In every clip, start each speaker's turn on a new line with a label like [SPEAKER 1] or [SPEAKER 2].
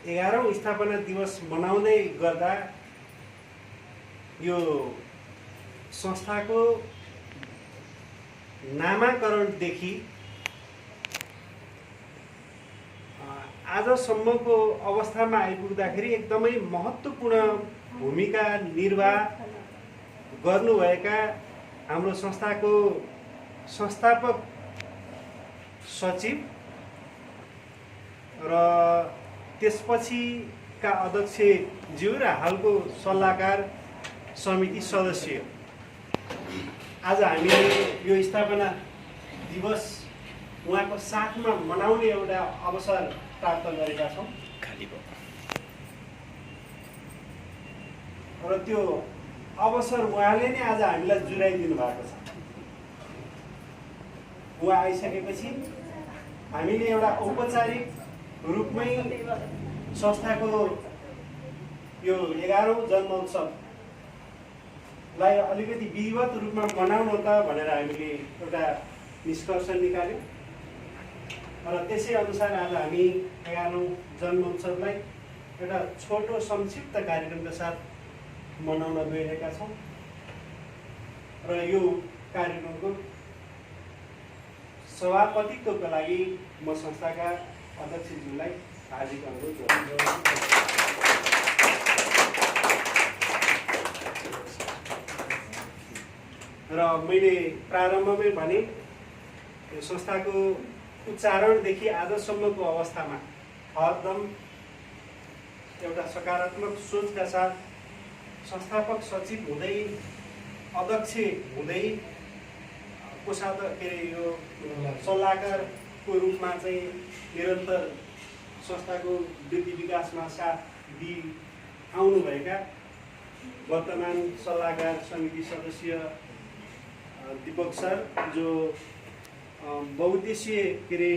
[SPEAKER 1] 11औं स्थापना दिवस मनाउँदै गर्दा यो संस्थाको नामाकरणदेखि आजसम्मको अवस्थामा आइपुग्दाखेरि एकदमै महत्त्वपूर्ण भूमिका निर्वाह गर्नुभएका हाम्रो संस्थाको संस्थापक सचिव र त्यसपछिका अध्यक्षज्यू र हालको सल्लाहकार समिति सदस्य आज हामीले यो स्थापना दिवस उहाँको साथमा मनाउने एउटा अवसर प्राप्त गरेका छौँ र त्यो अवसर उहाँले नै आज हामीलाई जुराइदिनु भएको छ। उहाँ आइसकेपछि हामीले एउटा औपचारिक रूपमै संस्थाको यो 11औं जन्मोत्सवलाई अलिकति विधिवत रूपमा मनाउनु त भनेर हामीले एउटा निष्कर्ष निकाल्यौँ र त्यसै अनुसार आज हामी 11औं जन्मोत्सवलाई एउटा छोटो संक्षिप्त कार्यक्रमका साथ मनाउन गइरहेका छौँ र यो कार्यक्रमको सभापतित्वको लागि म संस्थाका अध्यक्षज्यूलाई हार्दिक अनुरोध गर्छु। र मैले प्रारम्भमै भने यो संस्थाको उच्चारणदेखि आजसम्मको अवस्थामा हरदम एउटा सकारात्मक सोचका साथ संस्थापक सचिव हुँदै अध्यक्ष हुँदै कोषाध्यक्ष के अरे यो सल्लाहकारको रूपमा चाहिँ निरन्तर संस्थाको वृद्धि विकासमा साथ दिई आउनुभएका वर्तमान सल्लाहकार समिति सदस्य दीपक सर जो बहुद्देशीय के अरे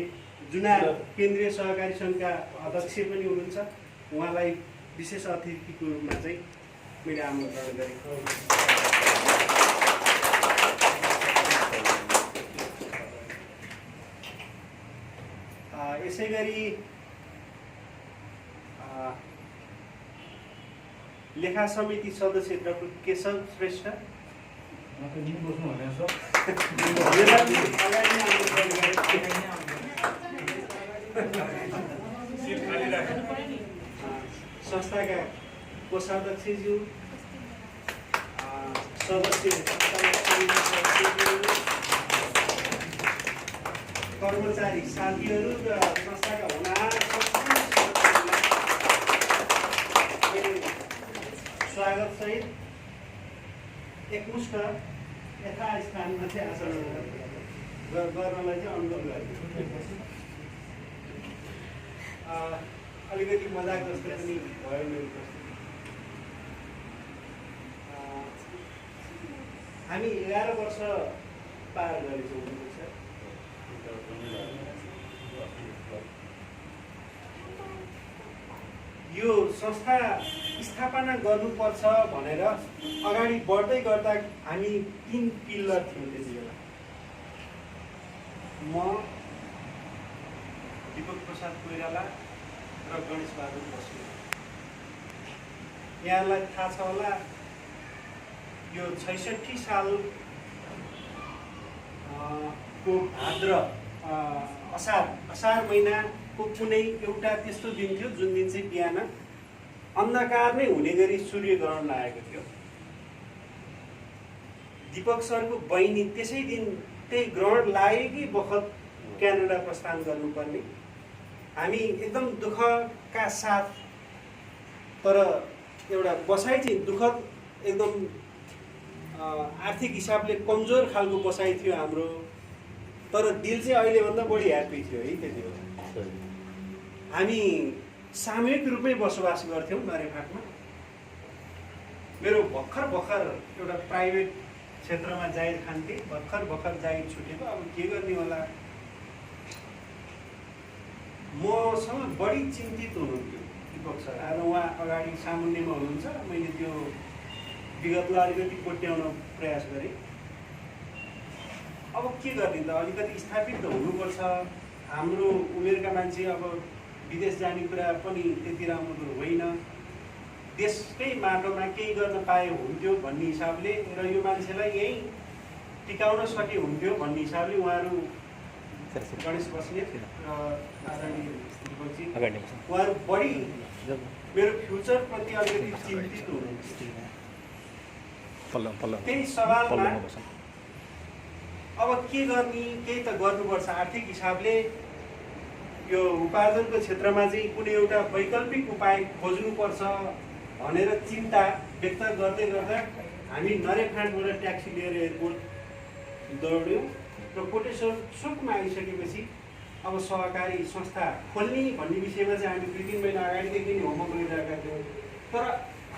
[SPEAKER 1] जुनार केन्द्रीय सहकारी सङ्घका अध्यक्ष पनि हुनुहुन्छ, उहाँलाई विशेष अतिथिको रूपमा चाहिँ मैले आमन्त्रण गरेको। यसै गरी लेखा समिति सदस्य डाक्टर केशव श्रेष्ठ संस्थाका कोषाध्यक्षज्यू सदस्य कर्मचारी साथीहरू र संस्थाका हुनहार स्वागत सहित एकमुष्ट यथास्थानमा चाहिँ आचरण गर्नलाई चाहिँ अनुरोध गरेको। अलिकति मजाक जस्तो पनि भयो मेरो प्रश्न। हामी 11 वर्ष पार गरेछौँ। यो संस्था स्थापना गर्नुपर्छ भनेर अगाडि बढ्दै गर्दा हामी 3 पिल्लर थियौँ त्यति बेला। म, दीपक प्रसाद कोइराला र गणेश बहादुर बस्नेत। यहाँलाई थाहा छ होला यो 66 सालको भाद्र असार महिनाको कुनै एउटा त्यस्तो दिन थियो जुन दिन चाहिँ बिहान अन्धकार नै हुने गरी सूर्य ग्रहण लागेको थियो। दीपक सरको बहिनी त्यसै दिन त्यही ग्रहण लागेकै बखत क्यानाडा प्रस्थान गर्नुपर्ने। हामी एकदम दुःखका साथ, तर एउटा बसाइ चाहिँ दुःखद एकदम आर्थिक हिसाबले कमजोर खालको बसाइ थियो हाम्रो, तर दिल चाहिँ अहिलेभन्दा बढी ह्याप्पी थियो है त्यति बेला। हामी सामूहिक रूपमै बसोबास गर्थ्यौँ नरेफाटमा। मेरो भर्खर एउटा प्राइभेट क्षेत्रमा जागिर खान्थेँ, भर्खर जागिर छुटेको, अब के गर्ने होला। मसँग बढी चिन्तित हुनुहुन्थ्यो दीपक सर। आज उहाँ अगाडि सामुन्नेमा हुनुहुन्छ, मैले त्यो विगतलाई अलिकति कोट्याउन प्रयास गरेँ। अब के गर्ने त, अलिकति स्थापित त हुनुपर्छ। हाम्रो उमेरका मान्छे अब विदेश जाने कुरा पनि त्यति राम्रो कुरो होइन। देशकै माटोमा केही गर्न पाए हुन्थ्यो भन्ने हिसाबले र यो मान्छेलाई यहीँ टिकाउन सके हुन्थ्यो भन्ने हिसाबले उहाँहरू गणेश बस्नेत र आदरणीय दिपकजी उहाँहरू बढी मेरो फ्युचरप्रति अलिकति चिन्तित हुनुहुन्छ। त्यही सवालमा अब के गर्ने, केही त गर्नुपर्छ। आर्थिक हिसाबले यो उपार्जनको क्षेत्रमा चाहिँ कुनै एउटा वैकल्पिक उपाय खोज्नुपर्छ भनेर चिन्ता व्यक्त गर्दै गर्दा हामी नरेफाँटबाट ट्याक्सी लिएर एयरपोर्ट दौड्यौँ र कोटेश्वर चोकमा आइसकेपछि अब सहकारी संस्था खोल्ने भन्ने विषयमा चाहिँ हामी 2-3 महिना अगाडिदेखि नै होमवर्क गरिरहेका थियौँ। तर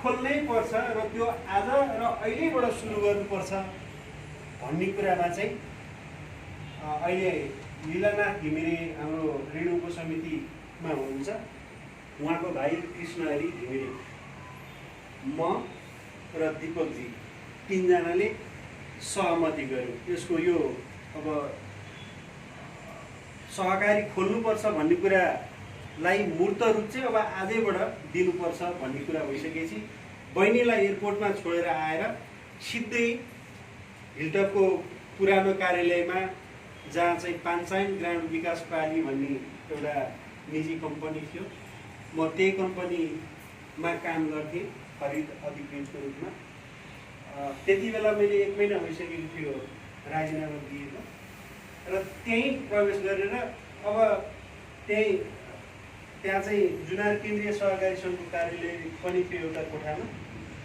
[SPEAKER 1] खोल्नै पर्छ र त्यो आज र अहिलेबाट सुरु गर्नुपर्छ भन्ने कुरामा चाहिँ अहिले लीलानाथ घिमिरे हाम्रो ऋण उपसमितिमा हुनुहुन्छ, उहाँको भाइ कृष्णहरि घिमिरे, म र दिपकजी 3 जनाले सहमति गर्यौँ। यसको यो अब सहकारी खोल्नुपर्छ भन्ने कुरालाई मूर्त रूप चाहिँ अब आजैबाट दिनुपर्छ भन्ने कुरा भइसकेपछि बहिनीलाई एयरपोर्टमा छोडेर आएर सिधै हिलटपको पुरानो कार्यालयमा, जहाँ चाहिँ पाञ्चायन ग्रामीण विकास प्रणाली भन्ने एउटा निजी कम्पनी थियो, म त्यही कम्पनीमा काम गर्थेँ खरिद अधिकृतको रूपमा। त्यति बेला मैले 1 महिना भइसकेको थियो राजीनामा दिएको र त्यहीँ प्रवेश गरेर अब त्यहाँ चाहिँ जुनार केन्द्रीय सहकारी सङ्घको कार्यालय पनि थियो एउटा कोठामा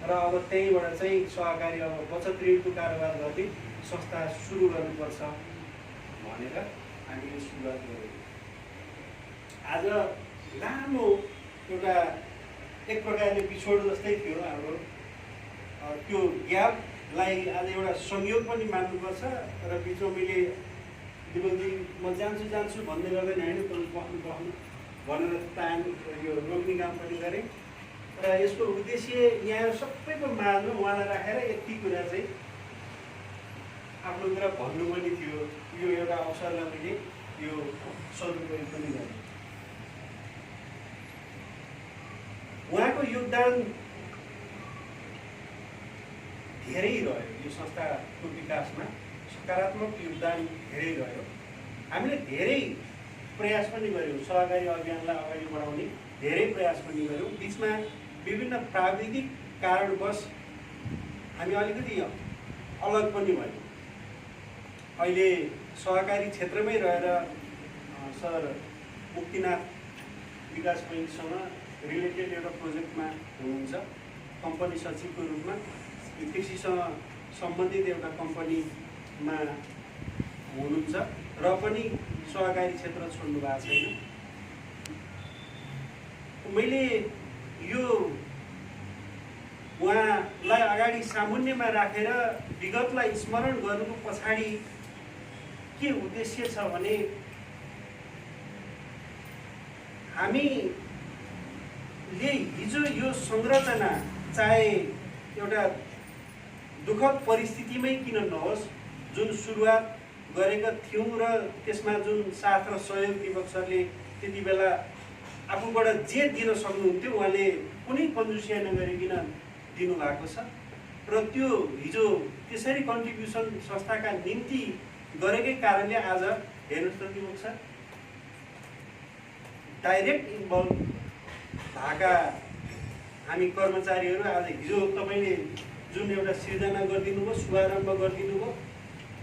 [SPEAKER 1] र अब त्यहीँबाट चाहिँ सहकारी अब बचत ऋणको कारोबार गर्ने संस्था सुरु गर्नुपर्छ भनेर हामीले सुरुवात गऱ्यौँ। आज लामो एउटा एक प्रकारले बिछोड जस्तै थियो हाम्रो, त्यो ग्यापलाई आज एउटा संयोग पनि मान्नुपर्छ र बिचमा मैले दिपकजी म जान्छु भन्दै गर्दैन होइन बस्नु भनेर तान यो रोक्ने काम पनि गरेँ र यसको उद्देश्य यहाँ सबैको माझमा उहाँलाई राखेर यति कुरा चाहिँ आफ्नो कुरा भन्नु पनि थियो। यो एउटा अवसरलाई मैले यो सदुपयोग पनि गरेँ। उहाँको योगदान धेरै रह्यो यो संस्थाको विकासमा, सकारात्मक योगदान धेरै रह्यो। हामीले धेरै प्रयास पनि गऱ्यौँ, सहकारी अभियानलाई अगाडि बढाउने धेरै प्रयास पनि गऱ्यौँ। बिचमा विभिन्न प्राविधिक कारणवश हामी अलिकति अलग पनि भयौँ। अहिले सहकारी क्षेत्रमै रहेर सर मुक्तिनाथ विकास बैङ्कसँग रिलेटेड एउटा प्रोजेक्टमा हुनुहुन्छ, कम्पनी सचिवको रूपमा। कृषिसँग सम्बन्धित एउटा कम्पनीमा हुनुहुन्छ र पनि सहकारी क्षेत्र छोड्नु भएको छैन। मैले यो उहाँलाई अगाडि सामुन्यमा राखेर विगतलाई स्मरण गर्नुको पछाडि के उद्देश्य छ भने हामीले हिजो यो संरचना चाहे एउटा दुःखद परिस्थितिमै किन नहोस्, जुन सुरुवात गरेका थियौँ र त्यसमा जुन साथ र सहयोग दिपक सरले त्यति बेला आफूबाट जे दिन सक्नुहुन्थ्यो उहाँले कुनै कन्जुसिया नगरिकन दिनुभएको छ र त्यो हिजो त्यसरी कन्ट्रिब्युसन संस्थाका निम्ति गरेकै कारणले आज हेर्नुहोस् त दिपक सर डाइरेक्ट इन्भल्भ भएका हामी कर्मचारीहरू आज हिजो तपाईँले जुन एउटा सिर्जना गरिदिनु भयो, शुभारम्भ गरिदिनु भयो,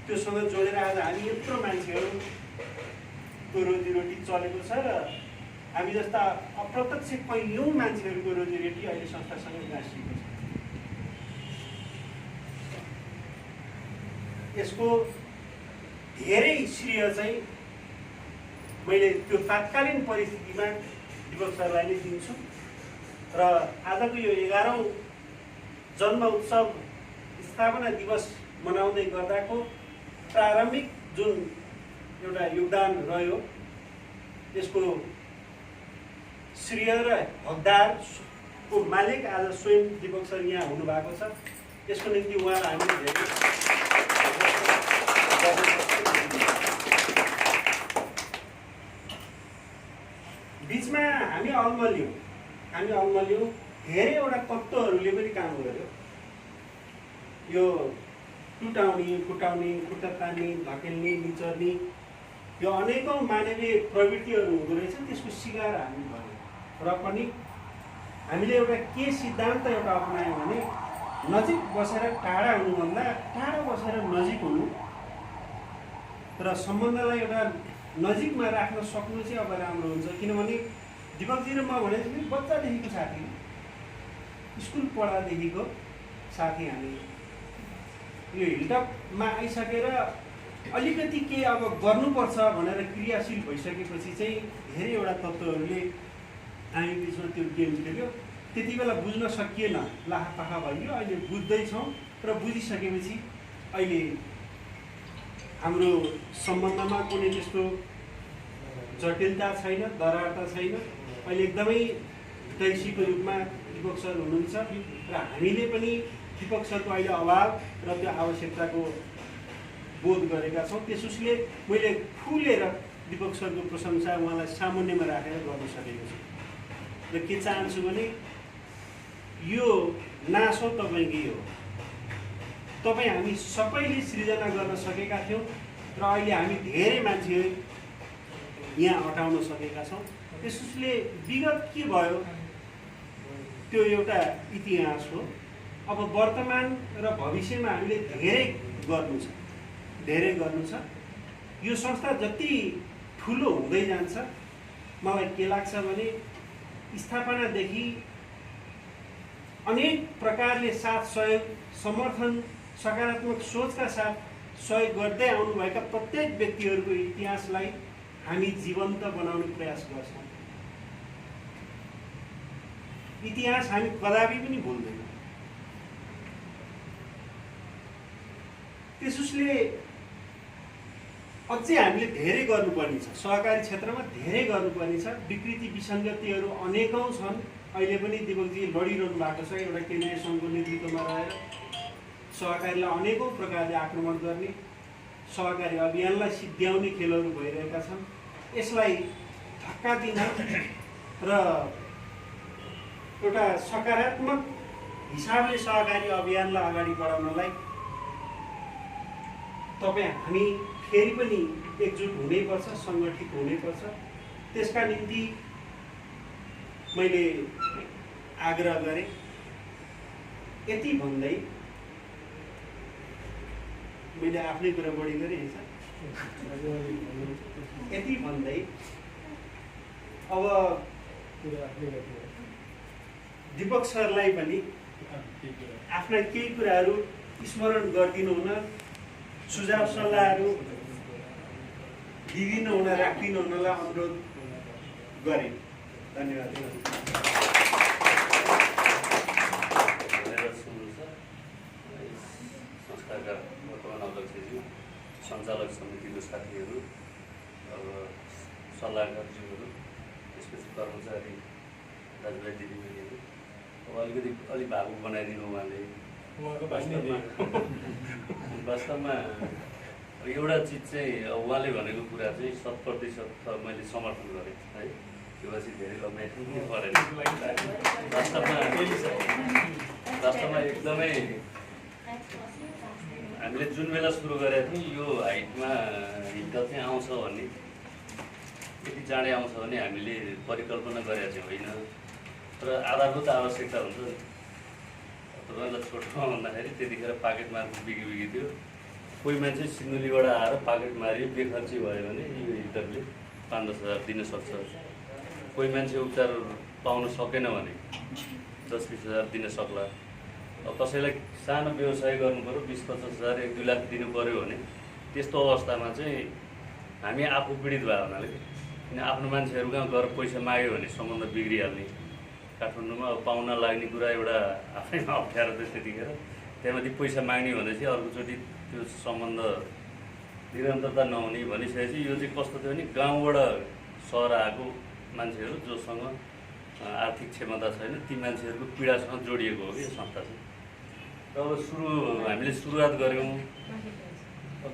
[SPEAKER 1] त्योसँग जोडेर आज हामी यत्रो मान्छेहरूको रोजीरोटी चलेको छ र हामी जस्ता अप्रत्यक्ष कैयौँ मान्छेहरूको रोजीरोटी अहिले संस्थासँग गाँसिएको छ। यसको धेरै श्रेय चाहिँ मैले त्यो तात्कालीन परिस्थितिमा दिपक सरलाई नै दिन्छु र आजको यो 11औं जन्म उत्सव स्थापना दिवस मनाउँदै गर्दाको प्रारम्भिक जुन एउटा योगदान रह्यो यसको श्रेय र हकदारको मालिक आज स्वयं दिपक सर यहाँ हुनुभएको छ। यसको निम्ति उहाँलाई हामीले बिचमा हामी अल्मल्यौँ धेरैवटा तत्त्वहरूले पनि काम गर्यो। यो टुटाउने, फुटाउने, खुट्टा तान्ने, धकेल्ने, निचर्ने यो अनेकौँ मानवीय प्रवृत्तिहरू हुँदो रहेछ। त्यसको शिकार हामी भयौँ र पनि हामीले एउटा के सिद्धान्त एउटा अपनायौँ भने नजिक बसेर टाढा हुनुभन्दा टाढा बसेर नजिक हुनु र सम्बन्धलाई एउटा नजिकमा राख्न सक्नु चाहिँ अब राम्रो हुन्छ। किनभने दिपकजी र म भने बच्चादेखिको साथी, स्कुल पढादेखिको साथी हामी यो हिलटपमा आइसकेर अलिकति के अब गर्नुपर्छ भनेर क्रियाशील भइसकेपछि चाहिँ धेरैवटा तत्त्वहरूले हामी बिचमा त्यो गेम खेल्यो। त्यति बेला बुझ्न सकिएन, लाहापाखा भइयो। अहिले बुझ्दैछौँ र बुझिसकेपछि अहिले हाम्रो सम्बन्धमा कुनै त्यस्तो जटिलता छैन, दरारता छैन। अहिले एकदमै हितैषीको रूपमा दिपक सर हुनुहुन्छ र हामीले पनि दिपक सरको अहिले अभाव र त्यो आवश्यकताको बोध गरेका छौँ। त्यसोसले मैले खुलेर दिपक सरको प्रशंसा उहाँलाई सामुन्यमा राखेर गर्न सकेको छु र के चाहन्छु भने यो नासो तपाईँकै हो। तपाईँ हामी सबैले सृजना गर्न सकेका थियौँ र अहिले हामी धेरै मान्छेहरू यहाँ हटाउन सकेका छौँ। त्यसोसले विगत के भयो त्यो एउटा इतिहास हो। अब वर्तमान र भविष्यमा हामीले धेरै गर्नु छ। यो संस्था जति ठुलो हुँदै जान्छ मलाई के लाग्छ भने स्थापनादेखि अनेक प्रकारले साथ सहयोग, समर्थन, सकारात्मक सोचका साथ सहयोग गर्दै आउनुभएका प्रत्येक व्यक्तिहरूको इतिहासलाई हामी जीवन्त बनाउने प्रयास गर्छौँ। इतिहास हामी कदापि पनि भुल्दैनौँ। त्यसोसले अझै हामीले धेरै गर्नुपर्ने छ। सहकारी क्षेत्रमा धेरै गर्नुपर्ने छ। विकृति विसङ्गतिहरू अनेकौँ छन्। अहिले पनि दिपकजी लडिरहनु भएको छ एउटा केन्द्रीय सङ्घको नेतृत्वमा रहेर सहकारीलाई अनेकौँ प्रकारले आक्रमण गर्ने, सहकारी अभियानलाई सिद्ध्याउने खेलहरू भइरहेका छन्। यसलाई धक्का दिन र एउटा सकारात्मक हिसाबले सहकारी अभियानलाई अगाडि बढाउनलाई तपाईँ हामी फेरि पनि एकजुट हुनैपर्छ, सङ्गठित हुनैपर्छ। त्यसका निम्ति मैले आग्रह गरेँ। यति भन्दै मैले आफ्नै कुरा बढी गरेँ। यति भन्दै अब दिपक सरलाई पनि आफ्ना केही कुराहरू स्मरण गरिदिनु हुन, सुझाव सल्लाहहरू दिदिनु हुन, राखिदिनु हुनलाई अनुरोध गरेँ। धन्यवाद।
[SPEAKER 2] संस्थाका वर्तमान अध्यक्षज्यू, सञ्चालक समितिको साथीहरू, अब सल्लाहकारज्यूहरू, त्यसपछि कर्मचारी दाजुभाइ दिदीबहिनीहरू, अब अलिक भावुक बनाइदिनु उहाँले। वास्तवमा एउटा चिज चाहिँ उहाँले भनेको कुरा चाहिँ 100% मैले समर्थन गरेँ है। त्यो पछि धेरै लम्बाइ परेन। वास्तवमा एकदमै हामीले जुन बेला सुरु गरेका थियौँ यो हाइटमा हिटल चाहिँ आउँछ भन्ने, यति चाँडै आउँछ भने हामीले परिकल्पना गरेका चाहिँ होइन। तर आधारभूत आवश्यकता हुन्छ नि। तपाईँलाई छोटोमा भन्दाखेरि त्यतिखेर पाकेट मार्फत बिगी थियो। कोही मान्छे सिन्धुलीबाट आएर पाकेट मारियो, बेखर्ची भयो भने यो हिटरले 5-10 हजार दिन सक्छ। कोही मान्छे उपचार पाउन सकेन भने 10-20 हजार दिन सक्ला। अब कसैलाई सानो व्यवसाय गर्नु पऱ्यो, 20-50 हजार 1-2 लाख दिनु पऱ्यो भने त्यस्तो अवस्थामा चाहिँ हामी आफू पीडित भयो हुनाले किन आफ्नो मान्छेहरू कहाँ गएर पैसा माग्यो भने सम्बन्ध बिग्रिहाल्ने। काठमाडौँमा अब पाउन लाग्ने कुरा एउटा आफैमा अप्ठ्यारो थियो त्यतिखेर। त्यहाँमाथि पैसा माग्ने भनेपछि अर्कोचोटि त्यो सम्बन्ध निरन्तरता नहुने भनिसकेपछि यो चाहिँ कस्तो थियो भने गाउँबाट सहर आएको मान्छेहरू जोसँग आर्थिक क्षमता छैन ती मान्छेहरूको पीडासँग जोडिएको हो कि यो संस्था चाहिँ। र अब हामीले सुरुवात गऱ्यौँ,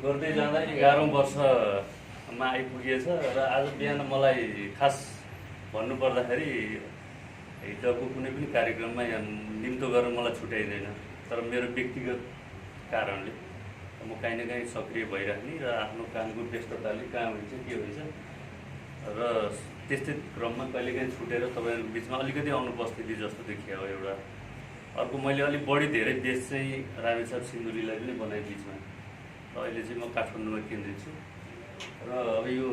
[SPEAKER 2] गर्दै जाँदा 11औँ वर्षमा आइपुगेछ र आज बिहान मलाई खास भन्नुपर्दाखेरि हिजोको कुनै पनि कार्यक्रममा यहाँ निम्तो गर्न मलाई छुट्याइँदैन, तर मेरो व्यक्तिगत कारणले म काहीँ न काहीँ सक्रिय भइराख्ने र आफ्नो कामको व्यस्तताले कहाँ हुन्छ के हुन्छ र त्यस्तै क्रममा कहिलेकाहीँ छुटेर तपाईँहरूको बिचमा अलिकति अनुपस्थिति जस्तो देखियो एउटा। अर्को मैले अलिक बढी धेरै देश चाहिँ रामेछाप सिन्धुलीलाई पनि बनाएँ बिचमा, र अहिले चाहिँ म काठमाडौँमा केन्द्रित छु। र अब यो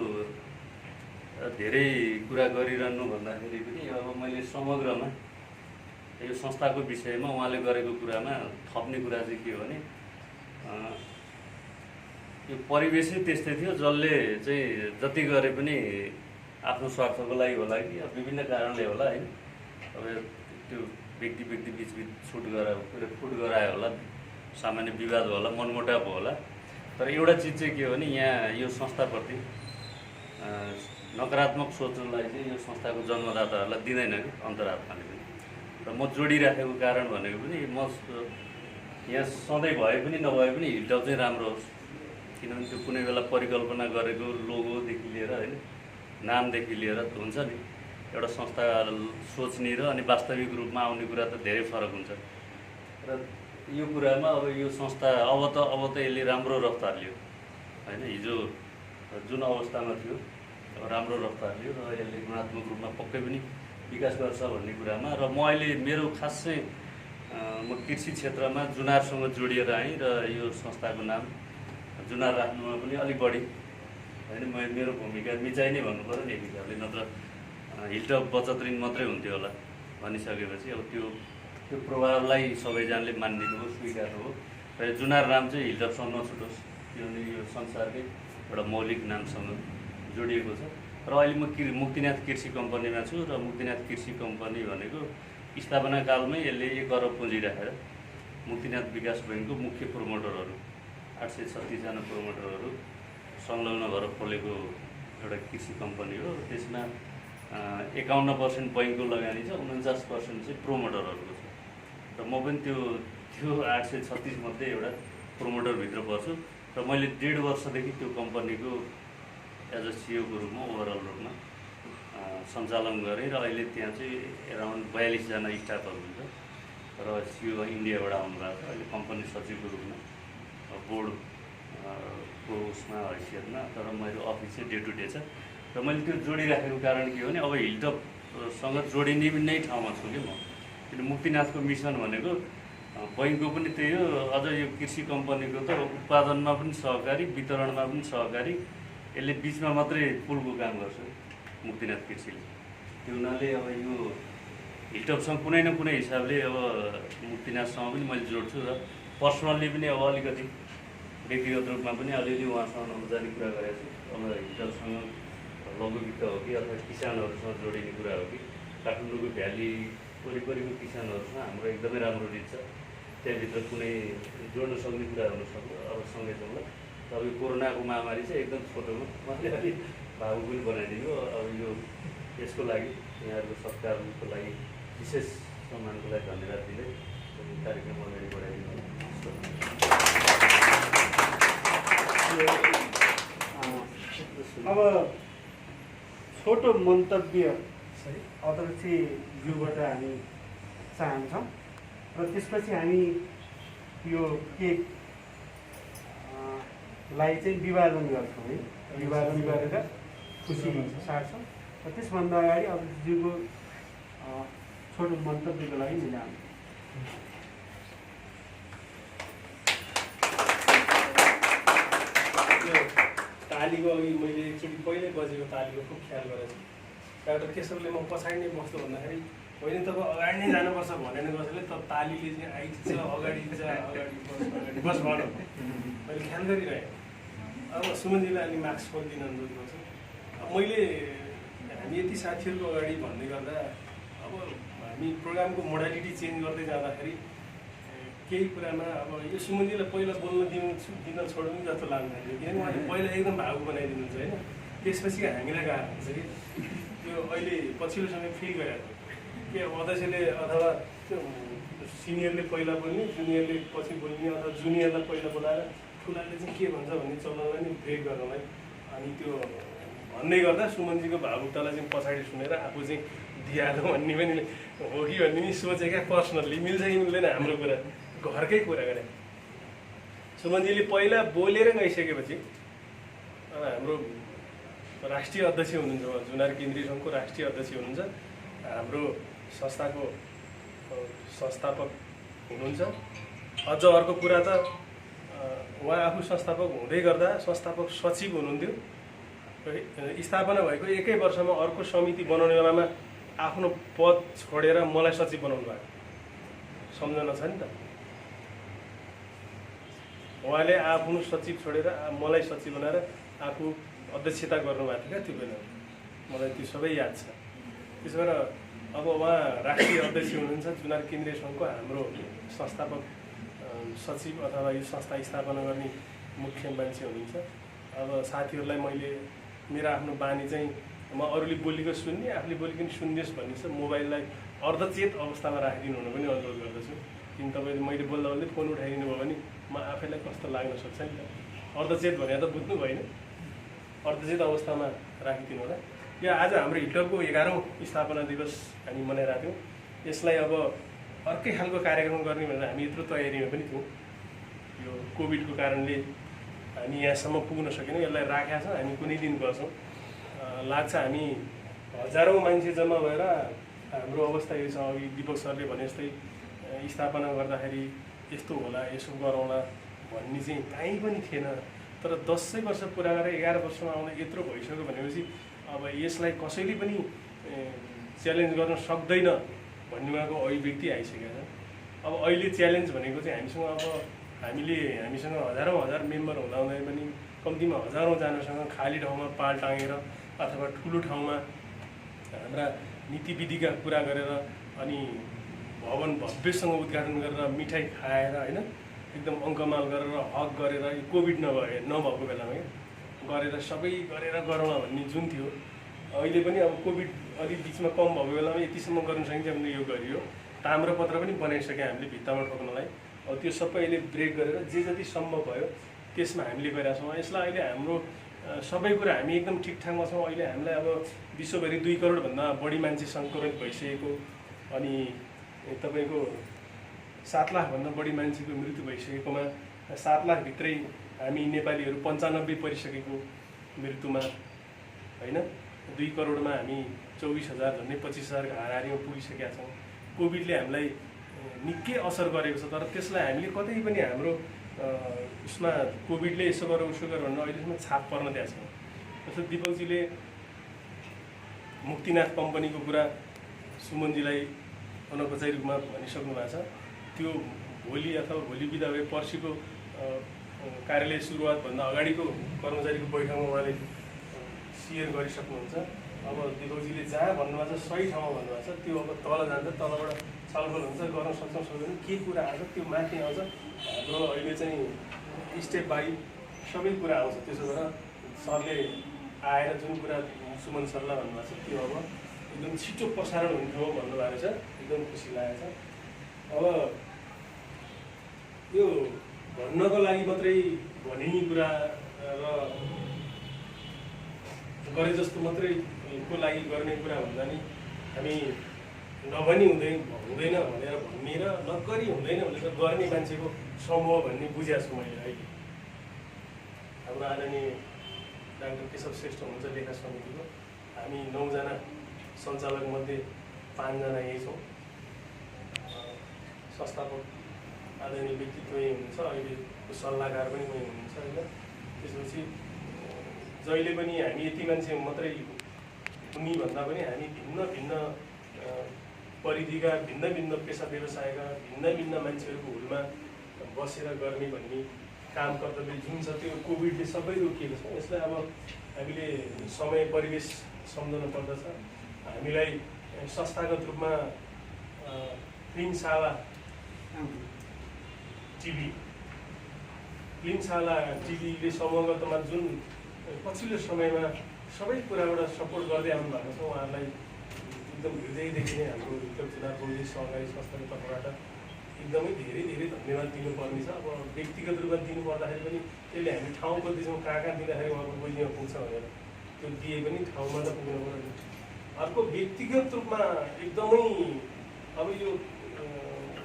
[SPEAKER 2] धेरै कुरा गरिरहनु भन्दाखेरि पनि अब मैले समग्रमा यो संस्थाको विषयमा उहाँले गरेको कुरामा थप्ने कुरा चाहिँ के हो भने यो परिवेशै त्यस्तै थियो जसले चाहिँ जति गरे पनि आफ्नो स्वार्थको लागि होला कि विभिन्न कारणले होला होइन, अब त्यो व्यक्ति बिच फुट गरायो होला, सामान्य विवाद होला, मनमुटाव होला। तर एउटा चिज चाहिँ के हो भने यहाँ यो संस्थाप्रति नकारात्मक सोचलाई चाहिँ यो संस्थाको जन्मदाताहरूलाई दिँदैन कि अन्तरात्माले पनि। र म जोडिराखेको कारण भनेको पनि म यहाँ सधैँ भए पनि नभए पनि हिल्टप चाहिँ राम्रो होस्, किनभने त्यो कुनै बेला परिकल्पना गरेको लोगोदेखि लिएर होइन, नामदेखि लिएर हुन्छ नि, एउटा संस्था सोच्ने र अनि वास्तविक रूपमा आउने कुरा त धेरै फरक हुन्छ। र यो कुरामा अब यो संस्था अब त यसले राम्रो रफ्तार लियो होइन, हिजो जुन अवस्थामा थियो राम्रो रफ्तार लियो र यसले गुणात्मक रूपमा पक्कै पनि विकास गर्छ भन्ने कुरामा। र म अहिले मेरो खास चाहिँ म कृषि क्षेत्रमा जुनारसँग जोडिएर आएँ र यो संस्थाको नाम जुनार राख्नुमा पनि अलिक बढी होइन मेरो भूमिका मिचाइ नै भन्नु पऱ्यो नि एक हिसाबले, नत्र हिल्टप बचत ऋण मात्रै हुन्थ्यो होला भनिसकेपछि अब त्यो प्रभावलाई सबैजनाले मानिदिनु हो, स्वीकार्नु हो। र यो जुनार नाम चाहिँ हिल्टपसँग नछुटोस्, किनभने यो संसारकै एउटा मौलिक नामसँग जोडिएको छ। र अहिले म मुक्तिनाथ कृषि कम्पनीमा छु र मुक्तिनाथ कृषि कम्पनी भनेको स्थापना कालमै यसले 1 अरब पुँजी राखेर मुक्तिनाथ विकास बैङ्कको मुख्य प्रोमोटरहरू 836 जना प्रोमोटरहरू संलग्न भएर खोलेको एउटा कृषि कम्पनी हो। त्यसमा 51% बैङ्कको लगानी छ, 49% चाहिँ प्रोमोटरहरूको छ। र म पनि त्यो 836 मध्ये एउटा प्रोमोटरभित्र पर्छु। र मैले 1.5 वर्षदेखि त्यो कम्पनीको एज अ सिओको रूपमा ओभरअल रूपमा सञ्चालन गरेँ। र अहिले त्यहाँ चाहिँ एराउन्ड 42 जना स्टाफहरू हुन्छ र सिओ इन्डियाबाट आउनुभएको छ। अहिले कम्पनी सचिवको रूपमा बोर्डको उसमा हैसियतमा, तर मेरो अफिस चाहिँ डे टु डे छ। र मैले त्यो जोडिराखेको कारण के हो भने अब हिल्टपसँग जोडिने नै ठाउँमा छु कि म, किन मुक्तिनाथको मिसन भनेको बैङ्कको पनि त्यही हो, अझ यो कृषि कम्पनीको त उत्पादनमा पनि सहकारी, वितरणमा पनि सहकारी, यसले बिचमा मात्रै पुलको काम गर्छ मुक्तिनाथ कृषिले। त्यो हुनाले अब यो हिल्टपसँग कुनै न कुनै हिसाबले अब मुक्तिनाथसँग पनि मैले जोड्छु र पर्सनल्ली पनि अब अलिकति व्यक्तिगत रूपमा पनि अलिअलि उहाँसँग नजाने कुरा गरेको छु। अब हिल्टपसँग लघुवित्त हो कि अथवा किसानहरूसँग जोडिने कुरा हो कि काठमाडौँको भ्याली वरिपरिको किसानहरूसँग हाम्रो एकदमै राम्रो रिच छ, त्यहाँभित्र कुनै जोड्न सक्ने कुरा हुनसक्छ। अब सँगै सँगै अब यो कोरोनाको महामारी चाहिँ एकदम छोटोमा उहाँले अलिक भावुक पनि बनाइदियो। अब यो यसको लागि यहाँहरूको सत्कारको लागि विशेष सम्मानको लागि धन्यवाद दिँदै कार्यक्रम अगाडि बढाइदिनु।
[SPEAKER 1] अब छोटो मन्तव्य अध्यक्षज्यूबाट हामी चाहन्छौँ र त्यसपछि हामी यो केकलाई चाहिँ विभाजन गर्छौँ है, विभाजन गरेर खुसी साट्छौँ। र त्यसभन्दा अगाडि अध्यक्षज्यूको छोटो मन्तव्यको लागि मिलाउँ।
[SPEAKER 3] तालीको अघि मैले एकचोटि पहिल्यै बजेको तालीको खुब ख्याल गरेको छु। डाक्टर केशवले म पछाडि नै बस्छु भन्दाखेरि होइन तपाईँ अगाडि नै जानुपर्छ भनेन कसैले, त तालीले चाहिँ आइज अगाडि जा, अगाडि बस भनौँ मैले ख्याल गरिरहेँ। अब सुमनजीलाई अलि मार्क्स खोलिदिन अनुरोध गर्छु। मैले हामी यति साथीहरूको अगाडि भन्दै गर्दा अब हामी प्रोग्रामको मोडालिटी चेन्ज गर्दै जाँदाखेरि केही कुरामा अब यो सुमनजीलाई पहिला बोल्न दिन छोड्नु जस्तो लाग्नु थाल्यो, किनभने उहाँले पहिला एकदम भावुक बनाइदिनुहुन्छ होइन। त्यसपछि हामीलाई गाह्रो हुन्छ कि त्यो अहिले पछिल्लो समय फिल गरेको के अध्यक्षले अथवा सिनियरले पहिला बोल्ने, जुनियरले पछि बोल्ने, अथवा जुनियरलाई पहिला बोलाएर ठुलाले चाहिँ के भन्छ भन्ने चलनलाई नि ब्रेक गर्नलाई अनि त्यो भन्दै गर्दा सुमनजीको भावुकतालाई चाहिँ पछाडि सुनेर आफू चाहिँ दिइहाल्नु भन्ने पनि हो कि भन्ने नि सोचेका पर्सनल्ली मिल्छ कि मिल्दैन हाम्रो कुरा घरकै कुरा गरे सुमनजीले पहिला बोलेर गइसकेपछि अब हाम्रो राष्ट्रिय अध्यक्ष हुनुहुन्छ उहाँ जुनार केन्द्रीय सङ्घको राष्ट्रिय अध्यक्ष हुनुहुन्छ हाम्रो संस्थाको संस्थापक हुनुहुन्छ अझ अर्को कुरा त उहाँ आफू संस्थापक हुँदै गर्दा संस्थापक सचिव हुनुहुन्थ्यो स्थापना भएको एकै वर्षमा अर्को समिति बनाउने बेलामा आफ्नो पद छोडेर मलाई सचिव बनाउनु भएको सम्झना छ नि त उहाँले आफ्नो सचिव छोडेर मलाई सचिव बनाएर आफू अध्यक्षता गर्नुभएको थियो क्या त्यो बेला मलाई त्यो सबै याद छ त्यसो भएर अब उहाँ राष्ट्रिय अध्यक्ष हुनुहुन्छ जुनार केन्द्रीय सङ्घको हाम्रो संस्थापक सचिव अथवा यो संस्था स्थापना गर्ने मुख्य मान्छे हुनुहुन्छ अब साथीहरूलाई मैले मेरो आफ्नो बानी चाहिँ म अरूले बोलेको सुन्ने आफूले बोलेको पनि सुन्नुहोस् भन्ने छ मोबाइललाई अर्धचेत अवस्थामा राखिदिनु हुन पनि अनुरोध गर्दछु किन तपाईँले मैले बोल्दा बोल्दै फोन उठाइदिनु भयो भने म आफैलाई कस्तो लाग्न सक्छ नि त अर्धचेत भने त बुझ्नु भएन अर्धचेत अवस्थामा राखिदिनु होला यो आज हाम्रो हिटलरको 11औं स्थापना दिवस हामी मनाइरहेको थियौँ यसलाई अब अर्कै खालको कार्यक्रम गर्ने भनेर हामी यत्रो तयारीमा पनि थियौँ यो कोभिडको कारणले हामी यहाँसम्म पुग्न सकेनौँ यसलाई राखेका छौँ हामी कुनै दिन गर्छौँ लाग्छ हामी हजारौँ मान्छे जम्मा भएर हाम्रो अवस्था यो छ अघि दीपक सरले भने जस्तै स्थापना गर्दाखेरि यस्तो होला यसो गरौँला भन्ने चाहिँ काहीँ पनि थिएन तर 10 वर्ष पुरा गरेर 11 वर्षमा आउँदा यत्रो भइसक्यो भनेपछि अब यसलाई कसैले पनि च्यालेन्ज गर्न सक्दैन भन्ने उहाँको अभिव्यक्ति आइसकेको छ अब अहिले च्यालेन्ज भनेको चाहिँ हामीसँग हजारौँ मेम्बर हुँदा पनि कम्तीमा हजारौँ जनासँग खाली ठाउँमा पाल टाँगेर अथवा ठुलो ठाउँमा हाम्रा नीति विधिका कुरा गरेर अनि भवन भव्यसँग उद्घाटन गरेर मिठाई खाएर होइन एकदम अङ्कमाल गरेर हक गरेर यो कोभिड नभएको बेलामा गरेर सबै गरेर गरौँला भन्ने जुन थियो अहिले पनि अब कोभिड अलिक बिचमा कम भएको बेलामा यतिसम्म गर्न सकिन्छ भने यो गरियो ताम्रपत्र पनि बनाइसक्यो हामीले भित्तामा ठोक्नलाई अब त्यो सबै अहिले ब्रेक गरेर जे जति सम्भव भयो त्यसमा हामीले गरिरहेका छौँ यसलाई अहिले हाम्रो सबै कुरा हामी एकदम ठिकठाकमा छौँ अहिले हामीलाई अब विश्वभरि 2 करोडभन्दा बढी मान्छे सङ्क्रमित भइसकेको अनि तपाईँको 7 लाखभन्दा बढी मान्छेको मृत्यु भइसकेकोमा 7 लाखभित्रै हामी नेपालीहरू 95 परिसकेको मृत्युमा होइन 2 करोडमा हामी 24,000 झन्डै 25,000 हाराहारीमा पुगिसकेका छौँ कोभिडले हामीलाई निकै असर गरेको छ तर त्यसलाई हामीले कतै पनि हाम्रो उसमा कोभिडले यसो गर उसो गर भनेर अहिलेसम्म छाप पर्न दिएको छैन जस्तो दिपकजीले मुक्तिनाथ कम्पनीको कुरा सुमनजीलाई अनौपचारिक रूपमा भनिसक्नु भएको छ त्यो भोलि अथवा भोलि बिदा भए पर्सिको कार्यालय सुरुवातभन्दा अगाडिको कर्मचारीको बैठकमा उहाँले सेयर गरिसक्नुहुन्छ अब दिपकजीले जहाँ भन्नुभएको छ सही ठाउँमा भन्नुभएको छ त्यो अब तल जान्छ तलबाट छलफल हुन्छ गर्न सक्छौँ सक्दैन के कुरा आउँछ त्यो माथि आउँछ हाम्रो अहिले चाहिँ स्टेप बाई सबै कुरा आउँछ त्यसो भएर सरले आएर जुन कुरा सुमन सरलाई भन्नुभएको छ त्यो अब एकदम छिटो प्रसारण हुन्थ्यो भन्नुभएको छ एकदम खुसी लागेको छ अब यो भन्नको लागि मात्रै भनिने कुरा र गरे जस्तो मात्रै को लागि गर्ने कुरा भन्दा नि हामी नभनी हुँदैन भनेर भन्ने र नगरी हुँदैन भनेर गर्ने मान्छेको समूह भन्ने बुझेको छु मैले अहिले हाम्रो आदरणीय डाक्टर केशव श्रेष्ठ हुनुहुन्छ लेखा समितिको हामी 9 जना सञ्चालक मध्ये 5 जना यही छौँ संस्थापक आदरणीय व्यक्तित्व यही हुनुहुन्छ अहिलेको सल्लाहकार पनि उही हुनुहुन्छ होइन त्यसपछि जहिले पनि हामी यति मान्छे मात्रै हुने भन्दा पनि हामी भिन्न भिन्न परिधिका भिन्न भिन्न पेसा व्यवसायका भिन्न भिन्न मान्छेहरूको हुलमा बसेर गर्ने भन्ने काम कर्तव्य जुन छ त्यो कोभिडले सबै रोकिएको छ यसलाई अब हामीले समय परिवेश सम्झन पर्दछ हामीलाई संस्थागत रूपमा फिल्मशाला टिभीले समूहगतमा जुन पछिल्लो समयमा सबै कुराबाट सपोर्ट गर्दै आउनु भएको छ उहाँहरूलाई एकदम हृदयदेखि नै हाम्रो हिटलर जुनार बौद्धिक सहकारी संस्थाको तर्फबाट एकदमै धेरै धेरै धन्यवाद दिनुपर्ने छ अब व्यक्तिगत रूपमा दिनुपर्दाखेरि पनि त्यसले हामी ठाउँ खोज्दैछौँ कहाँ दिँदाखेरि उहाँको बुझ्नेमा पुग्छ भनेर त्यो दिए पनि ठाउँमा त पुग्नु पर्यो। अर्को व्यक्तिगत रूपमा एकदमै अब यो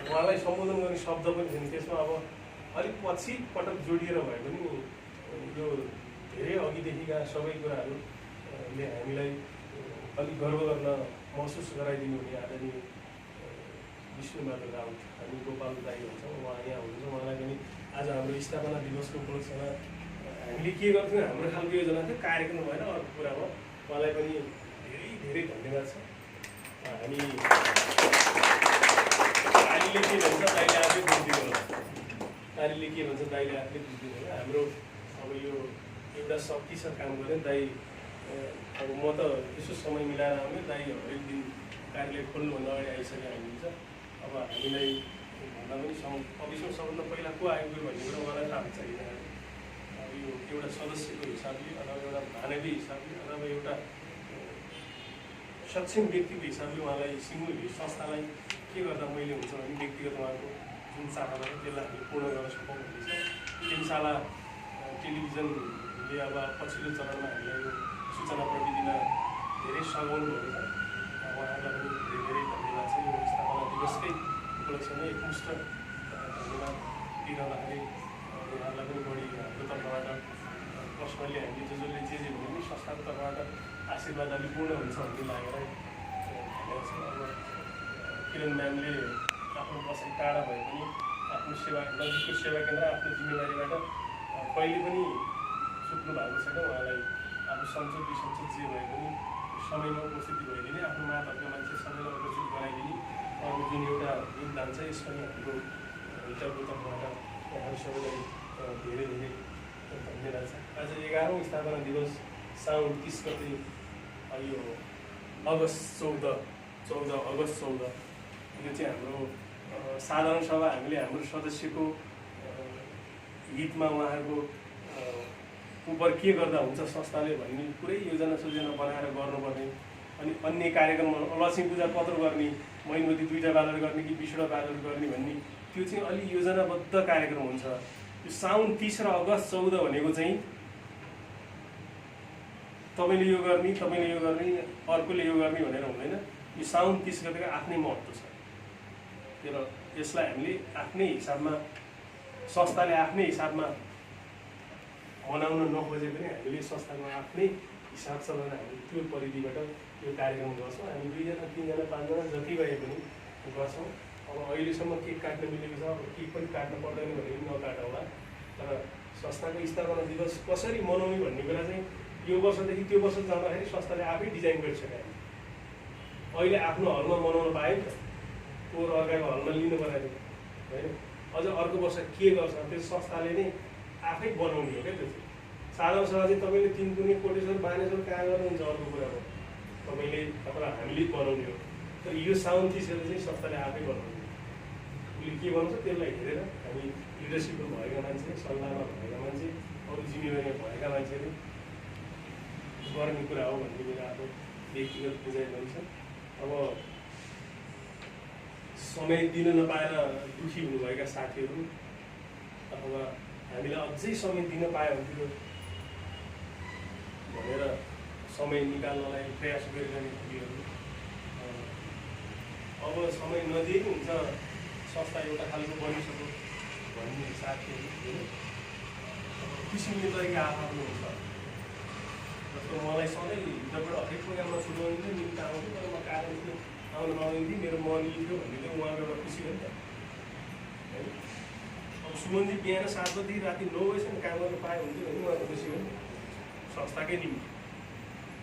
[SPEAKER 3] उहाँलाई सम्बोधन गर्ने शब्द पनि छैन, त्यसमा अब अलिक पछि पटक जोडिएर भए पनि यो धेरै अघिदेखिका सबै कुराहरूले हामीलाई अलिक गर्व गर्न महसुस गराइदिनु हुने आदरणीय विष्णुबहादुर राउत, हामी गोपाल दाई भन्छौँ, उहाँ यहाँ हुनुहुन्छ। उहाँलाई पनि आज हाम्रो स्थापना दिवसको उपलक्ष्यमा हामीले के गर्थ्यौँ, हाम्रो खालको योजना थियो, कार्यक्रम भएर अर्को कुरामा उहाँलाई पनि धेरै धेरै धन्यवाद छ। हामी तालीले के भन्छ दाइले आफै बुझिदिनु होला, तालीले के भन्छ दाइले आफै बुझिदिनु होला। हाम्रो अब यो एउटा शक्ति छ काम गर्ने दाइ। अब म त यसो समय मिलाएर आउने, दाइ हरेक दिन कार्यालय खोल्नुभन्दा अगाडि आइसक्यो हुन्छ। अब हामीलाई भन्दा पनि अफिसमा सबभन्दा पहिला को आइपुग्यो भन्ने कुरा उहाँलाई थाहा हुन्छ कि अब यो एउटा सदस्यको हिसाबले अथवा एउटा मानवीय हिसाबले अथवा एउटा सक्षम व्यक्तिको हिसाबले उहाँलाई सिङ्गो संस्थालाई के गर्दा मैले हुन्छ भने व्यक्तिगत उहाँको जुन चाहना छ त्यसलाई हामीले पूर्ण गर्न सकौँ भन्ने छ। तिनशाला टेलिभिजनले अब पछिल्लो चरणमा हामीलाई यो सूचना प्रविधिमा धेरै सघाउनु भएको छ। उहाँहरूलाई पनि धेरै धेरै धन्यवाद छ। यो स्थापना दिवसकै उपलक्ष्यमा एकमुष्ट धन्यवाद दिइरहँदाखेरि उहाँहरूलाई पनि बढी हाम्रो तर्फबाट पर्सनली हामीले जसले जे भने पनि संस्थाको तर्फबाट आशीर्वाद अलिक पूर्ण हुन्छ भन्ने लागेर धन्यवाद छ। अब किरण म्यामले आफ्नो बसाइ टाढा भए पनि आफ्नो सेवा नजिकको सेवा केन्द्र आफ्नो जिम्मेवारीबाट कहिले पनि चुक्नु भएको छैन। उहाँलाई आफ्नो संसद विसंसद जे भए पनि समयमा उपस्थिति भइदिने, आफ्नो मातहतका मान्छे सबैलाई उपस्थित गराइदिने उहाँको जुन एउटा योगदान छ, यसमा हाम्रो हिजोको तर्फबाट उहाँहरू सबैलाई धेरै धेरै धन्यवाद छ। आज 11औँ स्थापना दिवस साउन 30 गते यो अगस्त 14 अगस्त 14 यो चाहिँ हाम्रो साधारण सभा हामीले हाम्रो सदस्यको हितमा उहाँहरूको उपर के गर्दा हुन्छ संस्थाले भन्ने पुरै योजना सोजना बनाएर गर्नुपर्ने। अनि अन्य कार्यक्रम लक्ष्मी पूजा पत्र गर्ने, मैनवती 2टा बालर गर्ने कि 20वटा बालर गर्ने भन्ने त्यो चाहिँ अलि योजनाबद्ध कार्यक्रम हुन्छ। यो साउन 30 र अगस्त 14 भनेको चाहिँ तपाईँले यो गर्ने, तपाईँले यो गर्ने, अर्कोले यो गर्ने भनेर हुँदैन। यो साउन 30 गतेको आफ्नै महत्त्व छ। तर यसलाई हामीले आफ्नै हिसाबमा संस्थाले आफ्नै हिसाबमा मनाउन नखोजे पनि हामीले संस्थाको आफ्नै हिसाब चलाएर हामी त्यो परिधिबाट यो कार्यक्रम गर्छौँ। हामी 2जना 3जना 5जना जति भए पनि गर्छौँ। अब अहिलेसम्म केक काट्न मिलेको छ, अब केक पनि काट्न पर्दैन भने पनि नकाटौँला। तर संस्थाको स्थापना दिवस कसरी मनाउने भन्ने कुरा चाहिँ यो वर्षदेखि त्यो वर्ष जाँदाखेरि संस्थाले आफै डिजाइन गरिसक्यो। अहिले आफ्नो हलमा मनाउन पायो नि त, पोहोर अर्काको हलमा लिनु पऱ्यो होइन। अझ अर्को वर्ष के गर्छ त्यो संस्थाले नै आफै बनाउने हो क्या। त्यो चाहिँ साधारण सभा चाहिँ तपाईँले 3 कुने कोटेश्वर बानेश्वर कहाँ गर्नुहुन्छ अर्को कुरा हो, तपाईँले अथवा हामीले बनाउने हो। तर यो साउन 30 गते चाहिँ संस्थाले आफै बनाउने हो। उसले के भन्छ त्यसलाई हेरेर हामी लिडरसिपमा भएका मान्छे, सल्लाहमा भएका मान्छे, अरू जिम्मेवारीमा भएका मान्छेले गर्ने कुरा हो भन्ने मेरो आफ्नो व्यक्तिगत बुझाइ पनि छ। अब समय दिन नपाएर दुखी हुनुभएका साथीहरू अथवा हामीलाई अझै समय दिन पायो हुन्थ्यो भनेर समय निकाल्नलाई प्रयास गरिरहने व्यक्तिहरू, अब समय नदिए हुन्छ संस्था एउटा खालको बनिसक्यो भन्ने साथीहरू होइन। किसिमले तरिका आफ्नो हुन्छ। जस्तो मलाई सधैँ भित्रबाट हरेक प्रोग्राममा सुनाउँथ्यो, निम्ता आउँथ्यो, तर म कारण थियो आउनु नआउँथेँ, मेरो मन लिन्थ्यो भन्ने चाहिँ उहाँको एउटा खुसी हो नि त होइन। अब सुमनजी बिहान 7 बजी राति 9 बजीसम्म काम गर्न पाए हुन्थ्यो भने उहाँको खुसी हो नि संस्थाकै निम्ति।